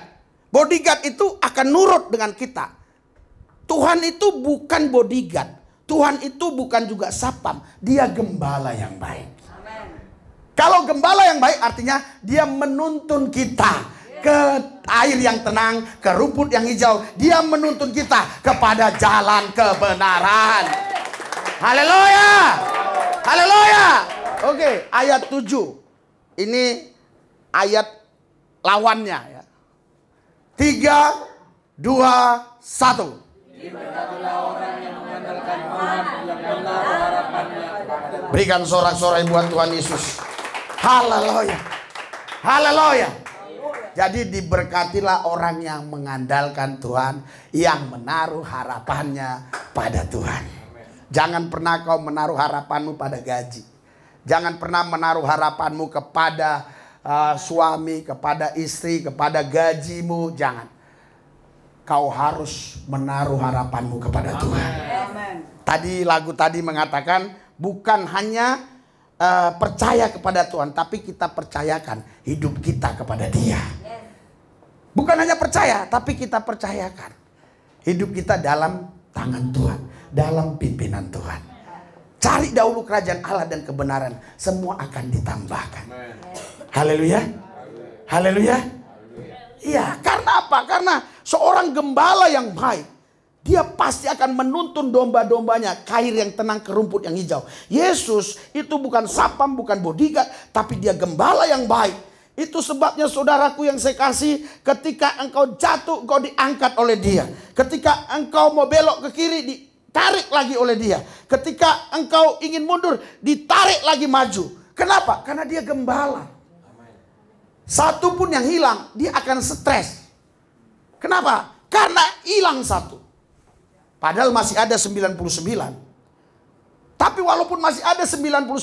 Bodyguard itu akan nurut dengan kita. Tuhan itu bukan bodyguard, Tuhan itu bukan juga sapam, dia gembala yang baik. Amen. Kalau gembala yang baik artinya dia menuntun kita ke air yang tenang, ke rumput yang hijau. Dia menuntun kita kepada jalan kebenaran. Haleluya. Haleluya. Oke, ayat 7. Ini ayat lawannya ya. 3, 2, 1. Diberkatilah orang yang mengandalkan Tuhan, yang menaruh harapannya kepada Tuhan. Berikan sorak-sorai buat Tuhan Yesus. Haleluya. Haleluya. Jadi diberkatilah orang yang mengandalkan Tuhan, yang menaruh harapannya pada Tuhan. Jangan pernah kau menaruh harapanmu pada gaji. Jangan pernah menaruh harapanmu kepada suami, kepada istri, kepada gajimu. Jangan. Kau harus menaruh harapanmu kepada Tuhan. Tadi lagu tadi mengatakan bukan hanya percaya kepada Tuhan, tapi kita percayakan hidup kita kepada Dia. Bukan hanya percaya, tapi kita percayakan hidup kita dalam tangan Tuhan, dalam pimpinan Tuhan. Cari dahulu kerajaan Allah dan kebenaran, semua akan ditambahkan. Haleluya. Haleluya. Iya, karena apa? Karena seorang gembala yang baik, dia pasti akan menuntun domba-dombanya ke air yang tenang, ke rumput yang hijau. Yesus itu bukan sapam, bukan bodyguard, tapi dia gembala yang baik. Itu sebabnya saudaraku yang saya kasih, ketika engkau jatuh, engkau diangkat oleh Dia. Ketika engkau mau belok ke kiri, ditarik lagi oleh Dia. Ketika engkau ingin mundur, ditarik lagi maju. Kenapa? Karena Dia gembala. Satu pun yang hilang, dia akan stres. Kenapa? Karena hilang satu. Padahal masih ada 99. Tapi walaupun masih ada 99,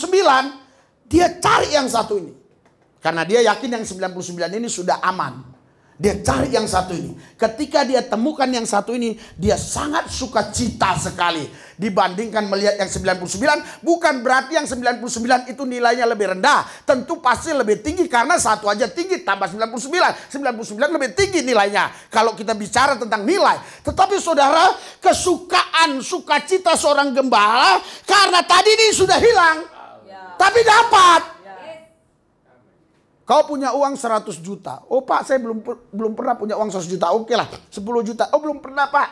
dia cari yang satu ini. Karena dia yakin yang 99 ini sudah aman. Dia cari yang satu ini. Ketika dia temukan yang satu ini, dia sangat sukacita sekali. Dibandingkan melihat yang 99, bukan berarti yang 99 itu nilainya lebih rendah. Tentu pasti lebih tinggi karena satu aja tinggi tambah 99. 99 lebih tinggi nilainya. Kalau kita bicara tentang nilai. Tetapi saudara, kesukaan, sukacita seorang gembala karena tadi ini sudah hilang. Tapi dapat. Kau punya uang 100 juta. Oh Pak, saya belum pernah punya uang 100 juta. Oke lah, 10 juta. Oh belum pernah Pak.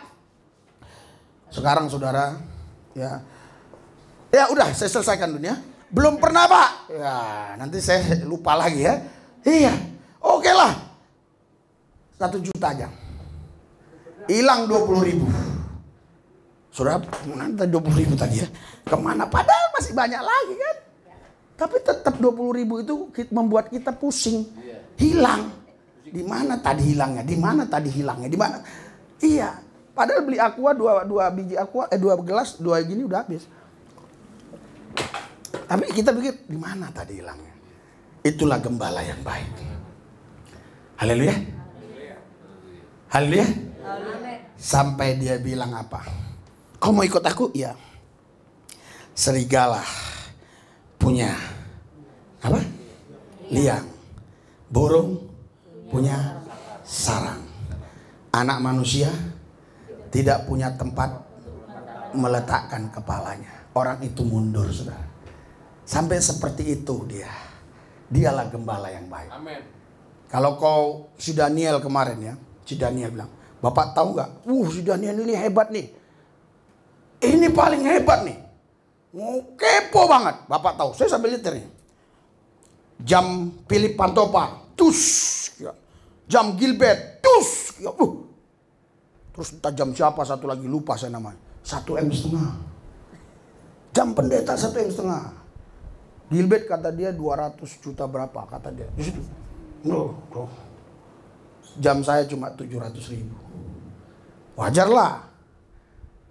Sekarang saudara, ya udah saya selesaikan dunia. Belum pernah Pak. Ya nanti saya lupa lagi ya. Iya, oke lah. 1 juta aja. Hilang 20.000. Saudara, nanti 20.000 tadi ya. Kemana? Padahal masih banyak lagi kan. Tapi tetap 20.000 itu membuat kita pusing. Hilang. Di mana tadi hilangnya? Di mana tadi hilangnya? Di mana? Iya. Padahal beli aqua 2 biji aqua, 2 gelas, 2 gini udah habis. Tapi kita pikir di mana tadi hilangnya? Itulah gembala yang baik. Haleluya. Haleluya. Sampai dia bilang apa? Kau mau ikut aku? Iya. Serigala punya apa? Liang. Burung punya sarang. Anak manusia tidak punya tempat meletakkan kepalanya. Orang itu mundur, saudara. Sampai seperti itu dia. Dialah gembala yang baik. Amen. Kalau kau si Daniel kemarin ya, si Daniel bilang, Bapak tahu nggak? Si Daniel ini hebat nih. Ini paling hebat nih. Kepo banget. Bapak tahu, saya sambil lihat nih. Jam Philip Pantopa, tus. Jam Gilbert, tus. Terus entah jam siapa satu lagi lupa saya namanya. 1,5 M. Jam pendeta 1,5 M. Gilbert kata dia 200 juta berapa kata dia. Di situ. Jam saya cuma 700.000. Wajar lah.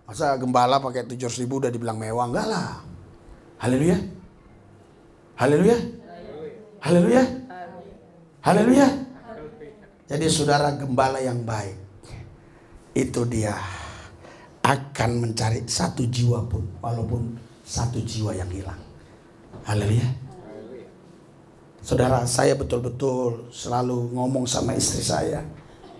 Masa gembala pakai 700.000 udah dibilang mewah? Enggak lah. Haleluya. Haleluya. Haleluya. Haleluya. Jadi saudara, gembala yang baik itu dia akan mencari 1 jiwa pun, walaupun 1 jiwa yang hilang. Haleluya. Saudara, saya betul-betul selalu ngomong sama istri saya,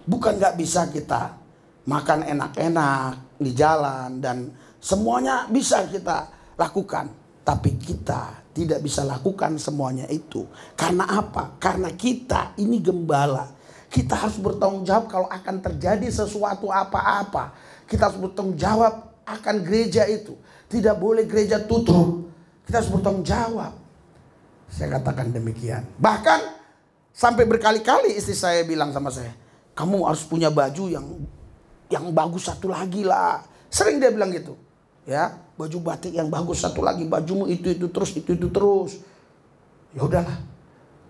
bukan gak bisa kita makan enak-enak di jalan dan semuanya bisa kita lakukan, tapi kita tidak bisa lakukan semuanya itu. Karena apa? Karena kita ini gembala. Kita harus bertanggung jawab kalau akan terjadi sesuatu apa-apa. Kita harus bertanggung jawab akan gereja itu. Tidak boleh gereja tutup. Kita harus bertanggung jawab. Saya katakan demikian. Bahkan sampai berkali-kali istri saya bilang sama saya, kamu harus punya baju yang bagus satu lagi lah. Sering dia bilang gitu. Ya, baju batik yang bagus satu lagi, bajumu itu terus, itu terus. Ya udahlah.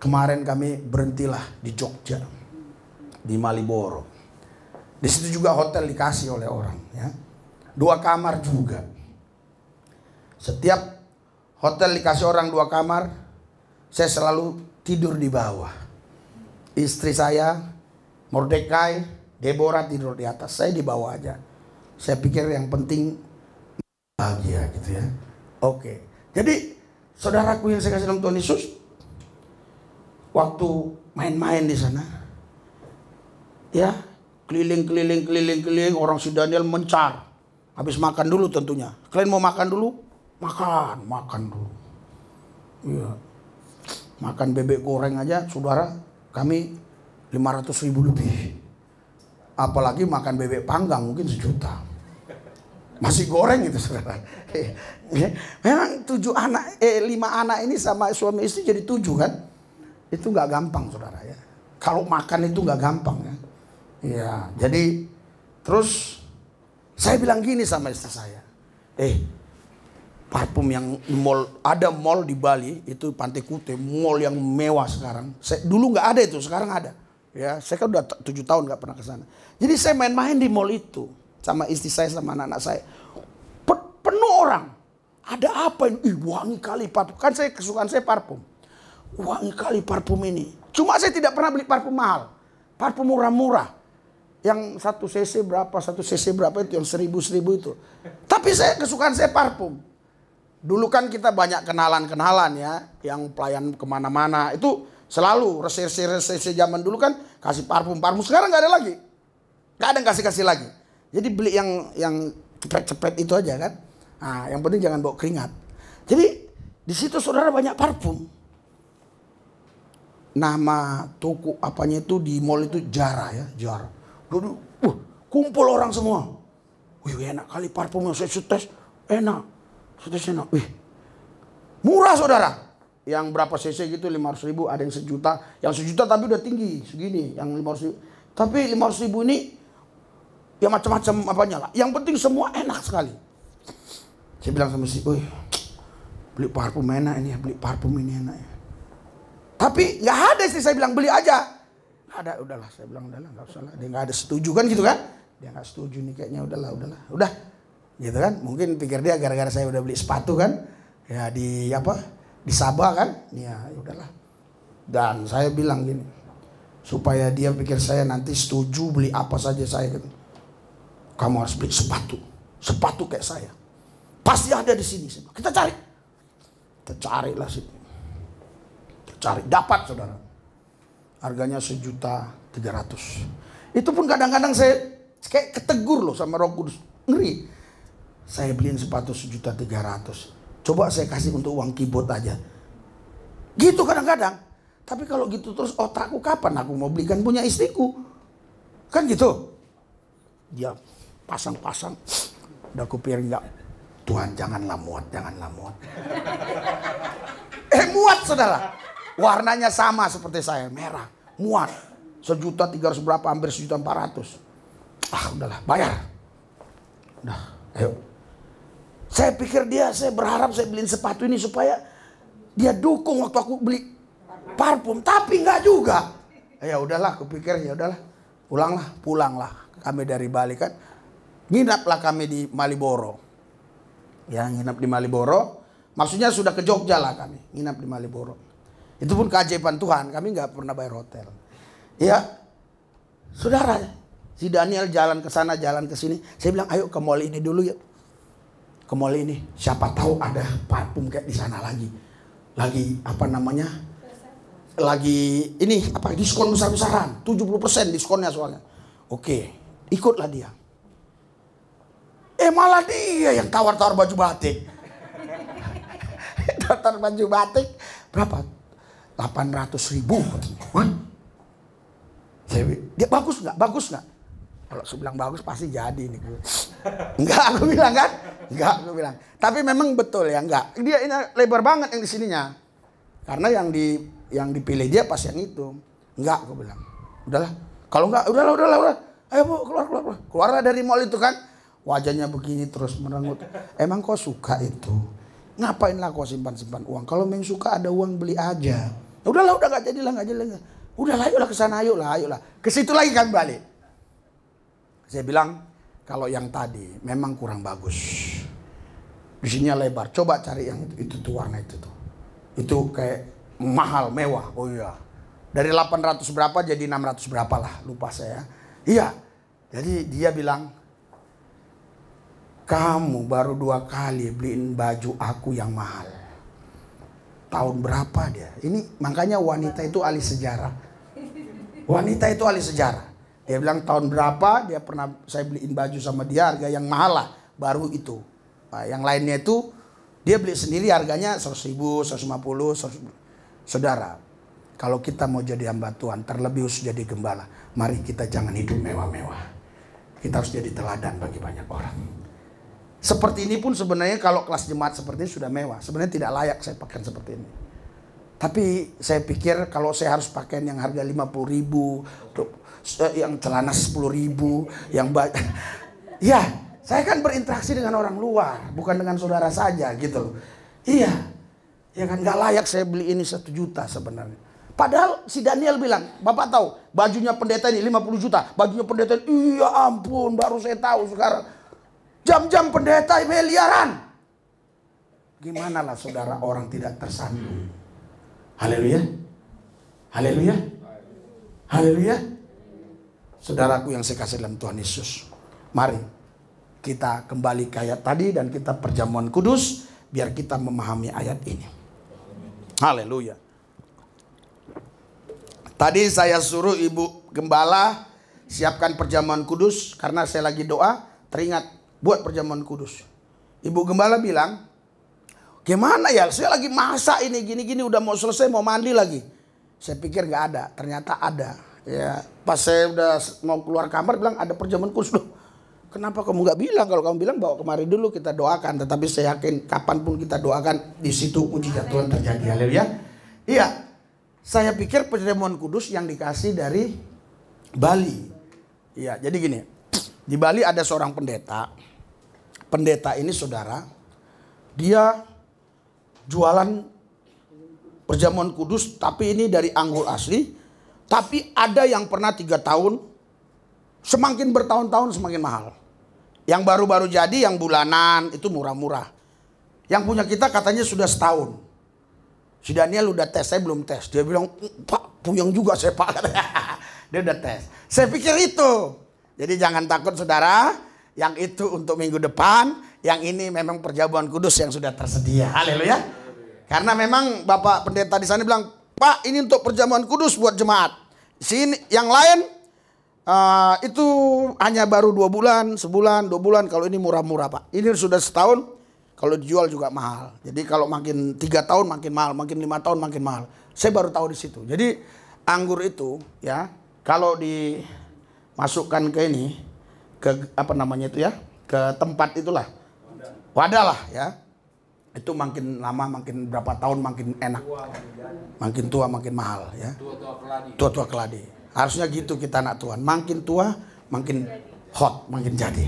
Kemarin kami berhentilah di Jogja, di Maliboro. Di situ juga hotel dikasih oleh orang, ya. 2 kamar juga. Setiap hotel dikasih orang 2 kamar, saya selalu tidur di bawah. Istri saya, Mordekai, Deborah tidur di atas, saya di bawah aja. Saya pikir yang penting bahagia gitu ya. Oke. Jadi saudaraku yang saya kasih dalam Tuhan Yesus, waktu main-main di sana, ya keliling orang si Daniel mencar. Habis makan dulu tentunya. Kalian mau makan dulu? Makan dulu. Iya. Makan bebek goreng aja, saudara, kami 500.000 lebih. Apalagi makan bebek panggang mungkin 1 juta. Masih goreng itu saudara. Memang 5 anak ini sama suami istri jadi 7 kan. Itu gak gampang saudara ya. Kalau makan itu gak gampang ya. Iya, jadi terus saya bilang gini sama istri saya. Parfum yang ada mall di Bali itu Pantai Kute, mall yang mewah sekarang. Dulu gak ada itu, sekarang ada. Ya, saya kan udah 7 tahun gak pernah ke sana. Jadi saya main-main di mall itu sama istri saya sama anak-anak saya. Penuh orang. Ada apa ini? Wangi kali parfum. Kan kesukaan saya parfum. Wangi kali parfum ini. Cuma saya tidak pernah beli parfum mahal. Parfum murah-murah. Yang 1 cc berapa, 1 cc berapa itu, yang 1000 itu. Tapi kesukaan saya parfum. Dulu kan kita banyak kenalan ya, yang pelayan kemana-mana. Itu selalu resesi zaman dulu kan kasih parfum. Sekarang nggak ada lagi. Nggak ada yang kasih lagi. Jadi beli yang cepet-cepet itu aja kan. Nah, yang penting jangan bawa keringat. Jadi di situ saudara banyak parfum. Nama toko apanya itu di mall itu Zara ya, Zara. Kumpul orang semua. Wih, enak kali parfumnya, saya tes, enak. Enak. Wih, murah saudara. Yang berapa cc gitu 500.000, ada yang 1 juta. Yang 1 juta tapi udah tinggi segini. Yang 500.000. Tapi 500.000 ini ya macam-macam apanya lah. Yang penting semua enak sekali. Saya bilang sama si, wih, beli parfum enak ini ya, beli parfum ini enak ya. Tapi nggak ada sih, saya bilang beli aja. Nggak ada, udahlah. Saya bilang udahlah, nggak usah lah. Dia nggak ada setuju kan gitu kan? Dia nggak setuju nih kayaknya, udah. Gitu kan, mungkin pikir dia gara-gara saya udah beli sepatu kan, ya di Sabah kan, ya udahlah. Dan saya bilang gini, supaya dia pikir saya nanti setuju beli apa saja saya gitu. Kamu harus beli sepatu kayak saya. Pasti ada di sini. Kita carilah situ. Cari, dapat saudara. Harganya 1.300.000. Itu pun kadang-kadang saya kayak ketegur loh sama Roh Kudus, ngeri. Saya beliin sepatu 1.300.000. Coba saya kasih untuk uang keyboard aja. Gitu kadang-kadang. Tapi kalau gitu terus otakku kapan aku mau belikan punya istriku? Kan gitu. Dia pasang-pasang. Udah kupikir enggak. Tuhan janganlah muat. Muat saudara. Warnanya sama seperti saya. Merah. Muat. 1.300.000 berapa? Hampir 1.400.000. Udahlah. Bayar. Udah. Ayo. Saya pikir saya berharap saya beliin sepatu ini supaya dia dukung waktu aku beli parfum, tapi enggak juga. Ya udahlah, aku pikir ya udahlah. Pulanglah. Kami dari Bali kan. Nginaplah kami di Maliboro. Ya, nginap di Maliboro. Maksudnya sudah ke Jogja lah kami, nginap di Maliboro. Itu pun keajaiban Tuhan, kami enggak pernah bayar hotel. Ya. Saudara, si Daniel jalan ke sana, jalan ke sini. Saya bilang, "Ayo ke mall ini dulu ya." Ke mall ini, siapa tahu ada parfum kayak di sana lagi diskon besar-besaran, 70% diskonnya soalnya. Oke, ikutlah dia. Malah dia yang tawar-tawar baju batik. Tawar baju batik berapa? 800.000. Dia bagus nggak? Kalau saya bilang bagus pasti jadi nih. Enggak, aku bilang kan? Enggak, aku bilang. Tapi memang betul ya, enggak. Dia ini lebar banget yang di sininya. Karena yang dipilih dia pas yang itu. Enggak, aku bilang. Udahlah. Kalau enggak, udahlah. Ayo Bu, keluar. Keluarlah dari mall itu kan. Wajahnya begini terus merengut. Emang kau suka itu? Ngapainlah kau simpan-simpan uang? Kalau memang suka ada uang beli aja. Udahlah, enggak jadilah. Udahlah, ayolah ke sana, ayolah. Ke situ lagi kan balik. Saya bilang, kalau yang tadi memang kurang bagus. Di sininya lebar. Coba cari yang itu tuh warna itu tuh. Itu kayak mahal, mewah. Oh iya. Dari 800 berapa jadi 600 berapa lah. Lupa saya. Iya. Jadi dia bilang, kamu baru 2 kali beliin baju aku yang mahal. Tahun berapa dia? Ini makanya wanita itu ahli sejarah. Dia bilang tahun berapa dia pernah saya beliin baju sama dia harga yang mahal lah, baru itu. Nah, yang lainnya itu dia beli sendiri harganya 100.000, 150. Saudara, kalau kita mau jadi hamba Tuhan, terlebih harus jadi gembala, mari kita jangan hidup mewah-mewah. Kita harus jadi teladan bagi banyak orang. Seperti ini pun sebenarnya kalau kelas jemaat seperti ini sudah mewah. Sebenarnya tidak layak saya pakai seperti ini. Tapi saya pikir kalau saya harus pakai yang harga 50.000, yang celana 10.000, yang ya, saya kan berinteraksi dengan orang luar, bukan dengan saudara saja gitu loh. Iya, ya kan nggak layak saya beli ini 1 juta sebenarnya. Padahal si Daniel bilang, Bapak tahu bajunya pendeta ini 50 juta, bajunya pendeta ini, iya ampun, baru saya tahu sekarang. Jam-jam pendeta miliaran. Gimana lah saudara orang tidak tersandung. Haleluya. Saudaraku yang saya kasih dalam Tuhan Yesus, mari kita kembali ke ayat tadi dan kita perjamuan kudus biar kita memahami ayat ini. Haleluya. Tadi saya suruh Ibu Gembala siapkan perjamuan kudus karena saya lagi doa, teringat buat perjamuan kudus. Ibu Gembala bilang, gimana ya, saya lagi masak ini gini-gini udah mau selesai mau mandi lagi. Saya pikir nggak ada, ternyata ada. Ya, pas saya udah mau keluar kamar bilang ada perjamuan kudus. Loh, kenapa kamu nggak bilang? Kalau kamu bilang bawa kemari dulu kita doakan. Tetapi saya yakin kapanpun kita doakan di situ mujizat Tuhan terjadi. Haleluya. Iya, saya pikir perjamuan kudus yang dikasih dari Bali. Iya, jadi gini, di Bali ada seorang pendeta. Pendeta ini saudara, dia jualan perjamuan kudus, tapi ini dari anggur asli. Tapi ada yang pernah 3 tahun, semakin bertahun-tahun semakin mahal. Yang baru-baru jadi, yang bulanan itu murah-murah. Yang punya kita katanya sudah setahun. Si Daniel udah tes, saya belum tes. Dia bilang, Pak, puyeng juga saya Pak. Dia udah tes. Saya pikir itu. Jadi jangan takut saudara, yang itu untuk minggu depan, yang ini memang perjamuan kudus yang sudah tersedia. Haleluya. Karena memang Bapak pendeta di sana bilang, Pak, ini untuk perjamuan kudus buat jemaat. Sini yang lain itu hanya baru 2 bulan, sebulan, 2 bulan. Kalau ini murah-murah Pak. Ini sudah setahun, kalau dijual juga mahal. Jadi kalau makin 3 tahun makin mahal, makin 5 tahun makin mahal. Saya baru tahu di situ. Jadi anggur itu ya, kalau dimasukkan ke ini, ke apa namanya itu ya, ke tempat itulah, wadah lah ya. Itu makin lama, makin berapa tahun makin enak. Makin tua makin mahal ya. Tua-tua keladi. Harusnya gitu kita anak Tuhan. Makin tua makin hot, makin jadi.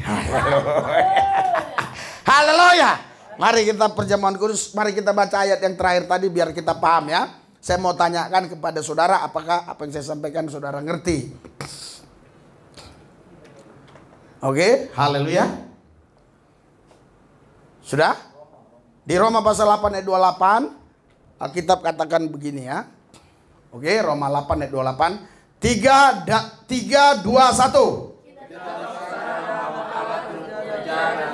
Haleluya. Mari kita perjamuan kudus, mari kita baca ayat yang terakhir tadi biar kita paham ya. Saya mau tanyakan kepada saudara apakah apa yang saya sampaikan saudara ngerti. Oke, haleluya. Sudah? Di Roma pasal 8 ayat 28, Alkitab katakan begini ya. Oke, Roma 8 ayat 28. 3, 2, 1.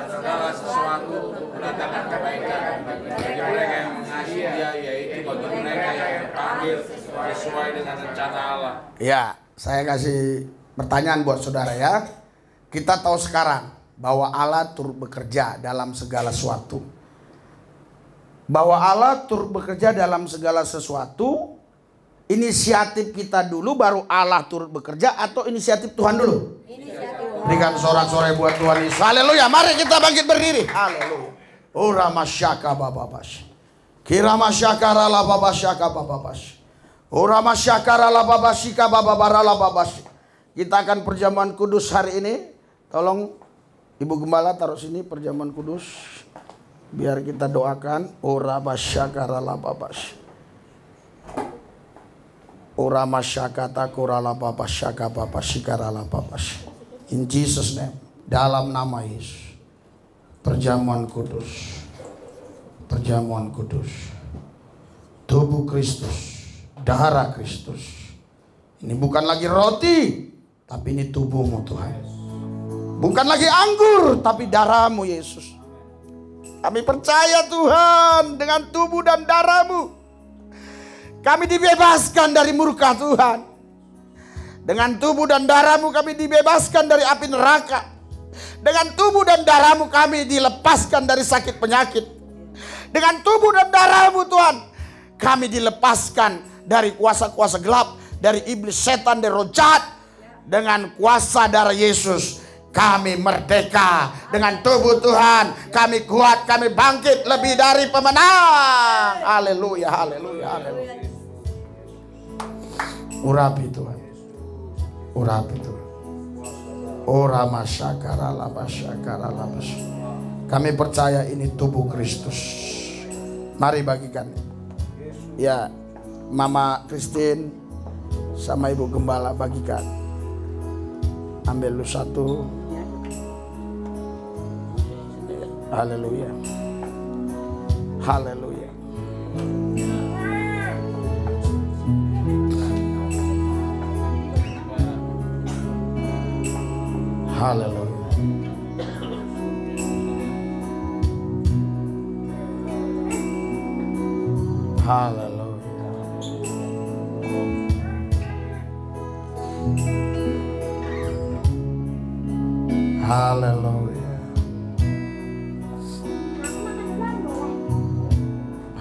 Segala sesuatu mendatangkan kebaikan bagi mereka yang mengasihi Dia, yaitu bagi mereka yang dipanggil sesuai dengan rencana Allah. Ya, saya kasih pertanyaan buat saudara ya. Kita tahu sekarang bahwa Allah turut bekerja dalam segala sesuatu. Bahwa Allah turut bekerja dalam segala sesuatu. Inisiatif kita dulu baru Allah turut bekerja atau inisiatif Tuhan dulu? Berikan sorak-sorai buat Tuhan Yesus. Haleluya. Mari kita bangkit berdiri. Haleluya. Ora masyaka bababas. Kira masyakara la babasyaka bababas. Ora masyakara la babasika bababara la babas. Kita akan perjamuan kudus hari ini. Tolong Ibu Gembala taruh sini perjamuan kudus. Biar kita doakan. Ora masyakara la babas. Ora masyakata kurala babasyaka babasyikara la babas. In Jesus name. Dalam nama Yesus. Perjamuan kudus. Perjamuan kudus. Tubuh Kristus. Darah Kristus. Ini bukan lagi roti. Tapi ini tubuhmu Tuhan. Bukan lagi anggur. Tapi darahmu Yesus. Kami percaya Tuhan. Dengan tubuh dan darahmu. Kami dibebaskan dari murka Tuhan. Dengan tubuh dan darahmu kami dibebaskan dari api neraka. Dengan tubuh dan darahmu kami dilepaskan dari sakit penyakit. Dengan tubuh dan darahmu Tuhan, kami dilepaskan dari kuasa-kuasa gelap, dari iblis, setan, dan roh jahat. Dengan kuasa darah Yesus kami merdeka. Dengan tubuh Tuhan kami kuat, kami bangkit lebih dari pemenang. Haleluya, haleluya, haleluya. Urapi Tuhan. Urapi Tuhan. Ora masyakara la basyakara la bas. Kami percaya ini tubuh Kristus. Mari bagikan. Ya, Mama Christine sama Ibu Gembala bagikan. Ambil lu satu. Haleluya. Haleluya. Haleluya. Haleluya. Haleluya.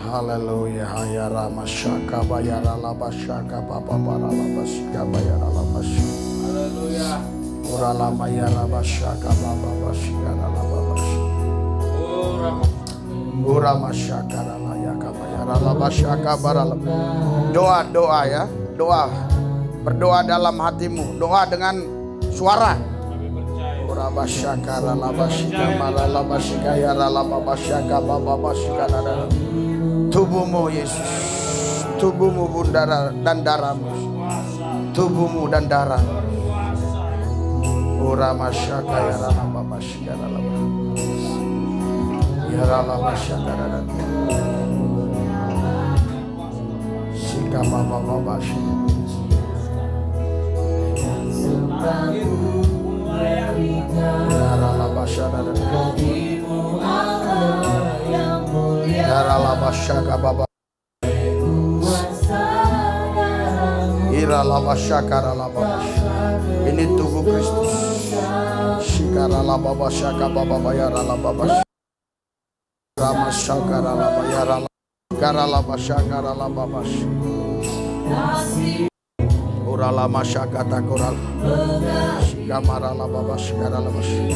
Haleluya. Hayara masyaka bayara labasyaka baba bara labasyaka bayara labasyaka. Haleluya. Ora lama yara basyaka baba basyaka labasyaka. Ora masyaka layaka bayara labasyaka bara. Doa ya, doa. Berdoa dalam hatimu, doa dengan suara. Ora basyaka labasyaka mara labasyaka yara labasyaka baba basyaka. Tubuhmu Yesus, tubuhmu bundara dan darahmu, tubuhmu dan darah. Ora masyaka yara labasyaka yara labasyaka dan sika baba basyaka. Yara labasyaka dan yara labasyaka baba. Ira labasyaka labasyaka. Ini tubuh Kristus. Shikara labasyaka baba yara labasyaka. Rama syakara labayara gara labasyaka labasyaka. Ora lama syakata koral. Shikamara labasyaka labasyaka.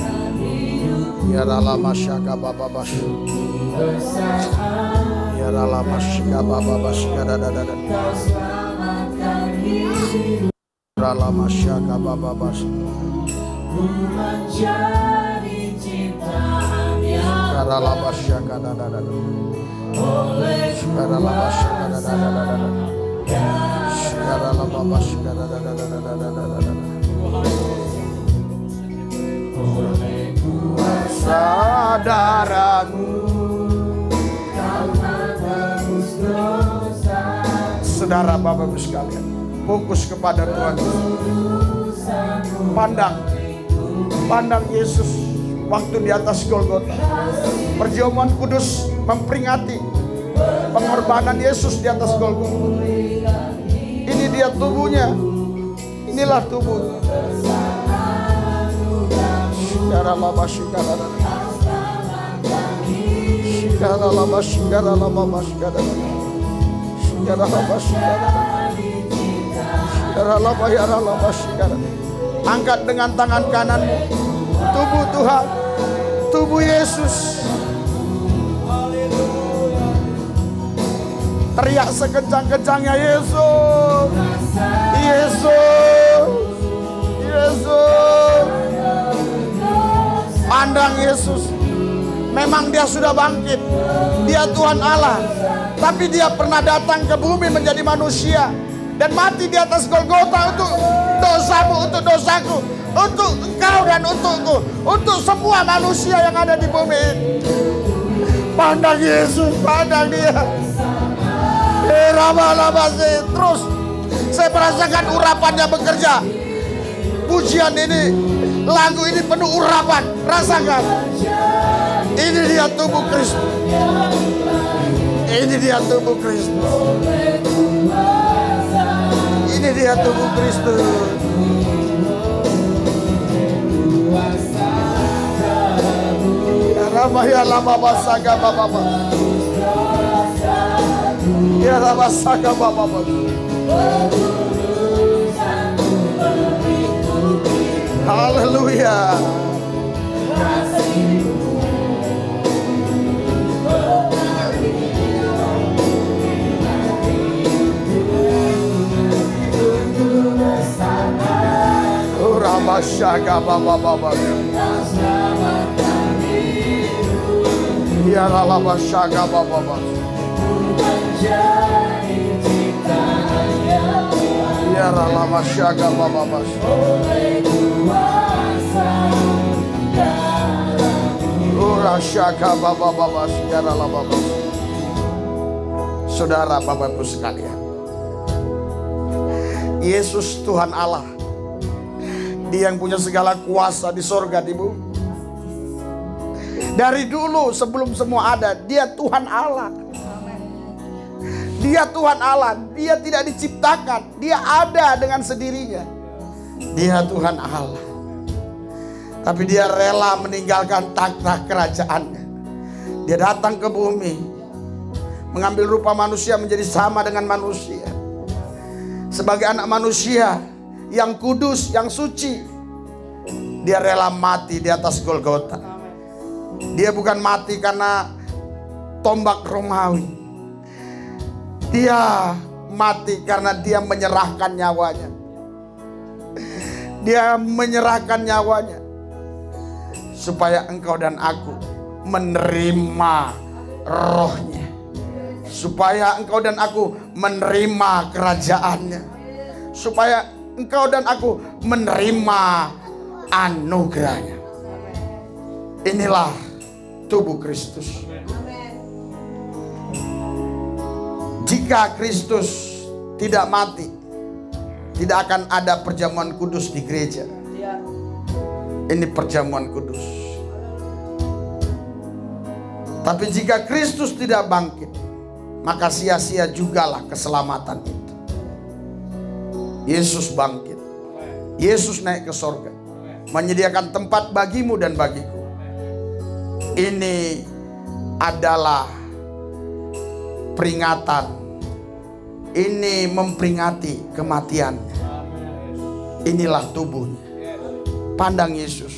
Yara lama syaka baba basyaka. Yara lama syaka baba basyaka dadada. Ora lama syaka baba basyaka. Shikara labasyaka dadada. Shikara labasyaka dadada. Shikara labasyaka dadada. Saudaramu saudara Bapak Ibu sekalian, fokus kepada Tuhan. Pandang Yesus waktu di atas Golgota. Perjamuan kudus memperingati pengorbanan Yesus di atas Golgota. Ini dia tubuhnya. Inilah tubuh. Shikara labasyaka dadada. Shikara labasyaka labasyaka. Shikara labasyaka. Shikara labayara labasyaka. Angkat dengan tangan kananmu. Tubuh Tuhan. Tubuh Yesus. Teriak sekencang-kencangnya Yesus. Yesus. Yesus. Pandang Yesus. Memang dia sudah bangkit. Dia Tuhan Allah. Tapi dia pernah datang ke bumi menjadi manusia. Dan mati di atas Golgota untuk dosamu, untuk dosaku. Untuk engkau dan untukku. Untuk semua manusia yang ada di bumi ini. Pandang Yesus. Pandang dia. Terus saya merasakan urapannya bekerja. Pujian ini, lagu ini penuh urapan. Rasakan. Ini dia tubuh Kristus. Ini dia tubuh Kristus. Ini dia tubuh Kristus. Ya Rama ya lama basaga baba. Ya Rama saga baba. Haleluya. Ramasyaga baba baba. Ya ramasyaga baba baba. Ya ramasyaga baba baba. Urasyaga baba baba. Ya ramasyaga. Saudara Bapak Ibu sekalian, Yesus Tuhan Allah Dia yang punya segala kuasa di sorga, di bumi. Dari dulu sebelum semua ada, Dia Tuhan Allah. Dia Tuhan Allah. Dia tidak diciptakan. Dia ada dengan sendirinya. Dia Tuhan Allah. Tapi Dia rela meninggalkan takhta kerajaannya. Dia datang ke bumi, mengambil rupa manusia menjadi sama dengan manusia. Sebagai anak manusia yang kudus, yang suci, Dia rela mati di atas Golgota. Dia bukan mati karena tombak Romawi. Dia mati karena Dia menyerahkan nyawanya. Dia menyerahkan nyawanya supaya engkau dan aku menerima rohnya, supaya engkau dan aku menerima kerajaannya, supaya engkau dan aku menerima anugerahnya. Inilah tubuh Kristus. Jika Kristus tidak mati, tidak akan ada perjamuan kudus di gereja. Ini perjamuan kudus. Tapi jika Kristus tidak bangkit, maka sia-sia jugalah keselamatan itu. Yesus bangkit. Yesus naik ke sorga, menyediakan tempat bagimu dan bagiku. Ini adalah peringatan. Ini memperingati kematiannya. Inilah tubuhnya. Pandang Yesus.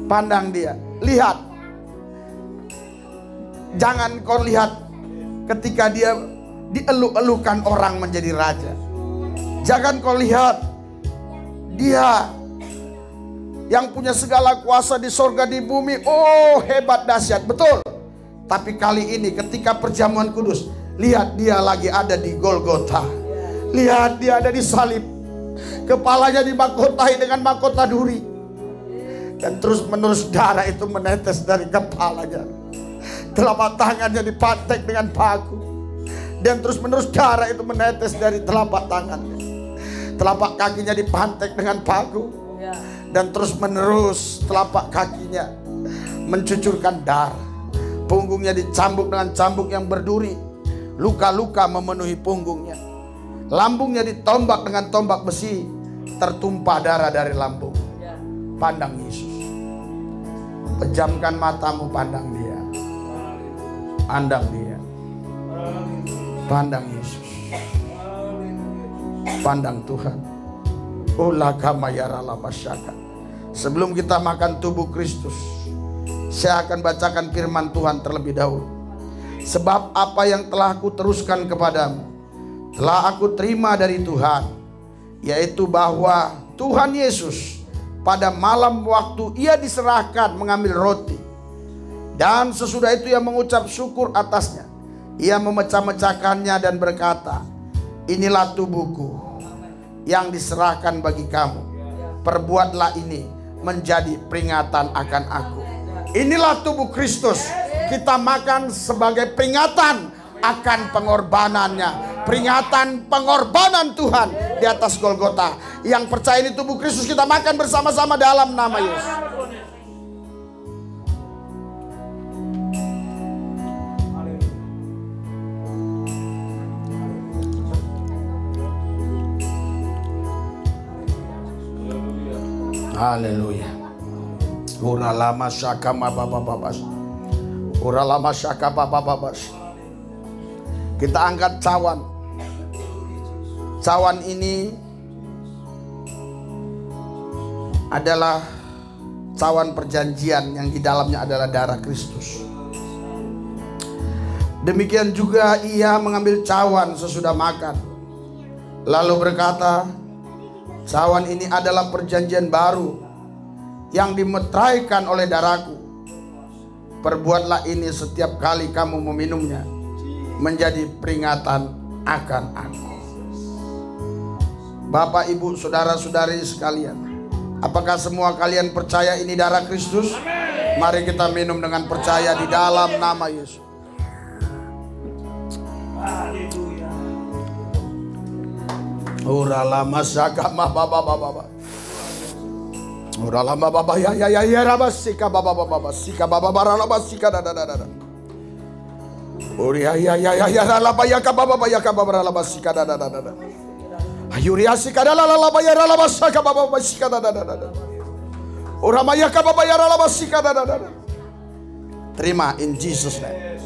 Pandang Dia. Lihat. Jangan kau lihat ketika Dia dieluk-elukan orang menjadi raja. Jangan kau lihat Dia yang punya segala kuasa di sorga di bumi. Oh, hebat, dahsyat, betul. Tapi kali ini ketika perjamuan kudus, lihat Dia lagi ada di Golgota. Lihat Dia ada di salib. Kepalanya dimahkotai dengan mahkota duri. Dan terus menerus darah itu menetes dari kepalanya. Telapak tangannya dipantek dengan paku. Dan terus menerus darah itu menetes dari telapak tangannya. Telapak kakinya dipantek dengan paku. Dan terus menerus telapak kakinya mencucurkan darah. Punggungnya dicambuk dengan cambuk yang berduri. Luka-luka memenuhi punggungnya. Lambungnya ditombak dengan tombak besi. Tertumpah darah dari lambung. Pandang Yesus. Pejamkan matamu, pandang Dia. Pandang Dia. Pandang Yesus. Pandang Tuhan. Sebelum kita makan tubuh Kristus, saya akan bacakan firman Tuhan terlebih dahulu. Sebab apa yang telah aku teruskan kepadamu, telah aku terima dari Tuhan, yaitu bahwa Tuhan Yesus pada malam waktu Ia diserahkan mengambil roti, dan sesudah itu Ia mengucap syukur atasnya. Ia memecah-mecahkannya dan berkata, inilah tubuhku yang diserahkan bagi kamu. Perbuatlah ini menjadi peringatan akan aku. Inilah tubuh Kristus. Kita makan sebagai peringatan akan pengorbanannya. Peringatan pengorbanan Tuhan di atas Golgota. Yang percaya ini tubuh Kristus, kita makan bersama-sama dalam nama Yesus. Haleluya. Uralama syakama babababas. Uralama syakama bababas. Kita angkat cawan. Cawan ini adalah cawan perjanjian yang di dalamnya adalah darah Kristus. Demikian juga Ia mengambil cawan sesudah makan, lalu berkata, cawan ini adalah perjanjian baru yang dimeteraikan oleh darahku. Perbuatlah ini setiap kali kamu meminumnya, menjadi peringatan akan aku. Bapak, Ibu, saudara-saudari sekalian, apakah semua kalian percaya ini darah Kristus? Mari kita minum dengan percaya di dalam nama Yesus. Uralama syakama baba. Ora lama baba ya rabasika baba sika baba rabasika da. Ori ya laba ya baba rabasika da. Ayuria sika da laba ya rabasaka baba sika da. Ora maya baba ya rabasika da. Terima in Jesus name.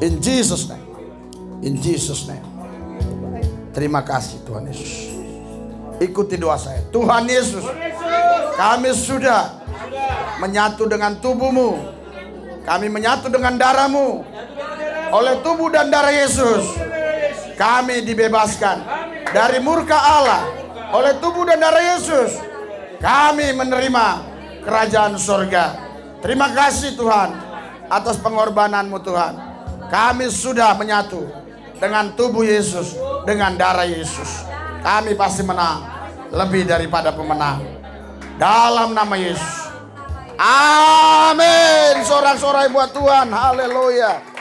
In Jesus name. In Jesus name. Terima kasih Tuhan Yesus. Ikuti doa saya. Tuhan Yesus, kami sudah menyatu dengan tubuh-Mu. Kami menyatu dengan darah-Mu. Oleh tubuh dan darah Yesus, kami dibebaskan dari murka Allah. Oleh tubuh dan darah Yesus, kami menerima kerajaan surga. Terima kasih Tuhan atas pengorbanan-Mu Tuhan. Kami sudah menyatu dengan tubuh Yesus, dengan darah Yesus. Kami pasti menang, lebih daripada pemenang. Dalam nama Yesus. Amin. Sorak-sorai buat Tuhan. Haleluya.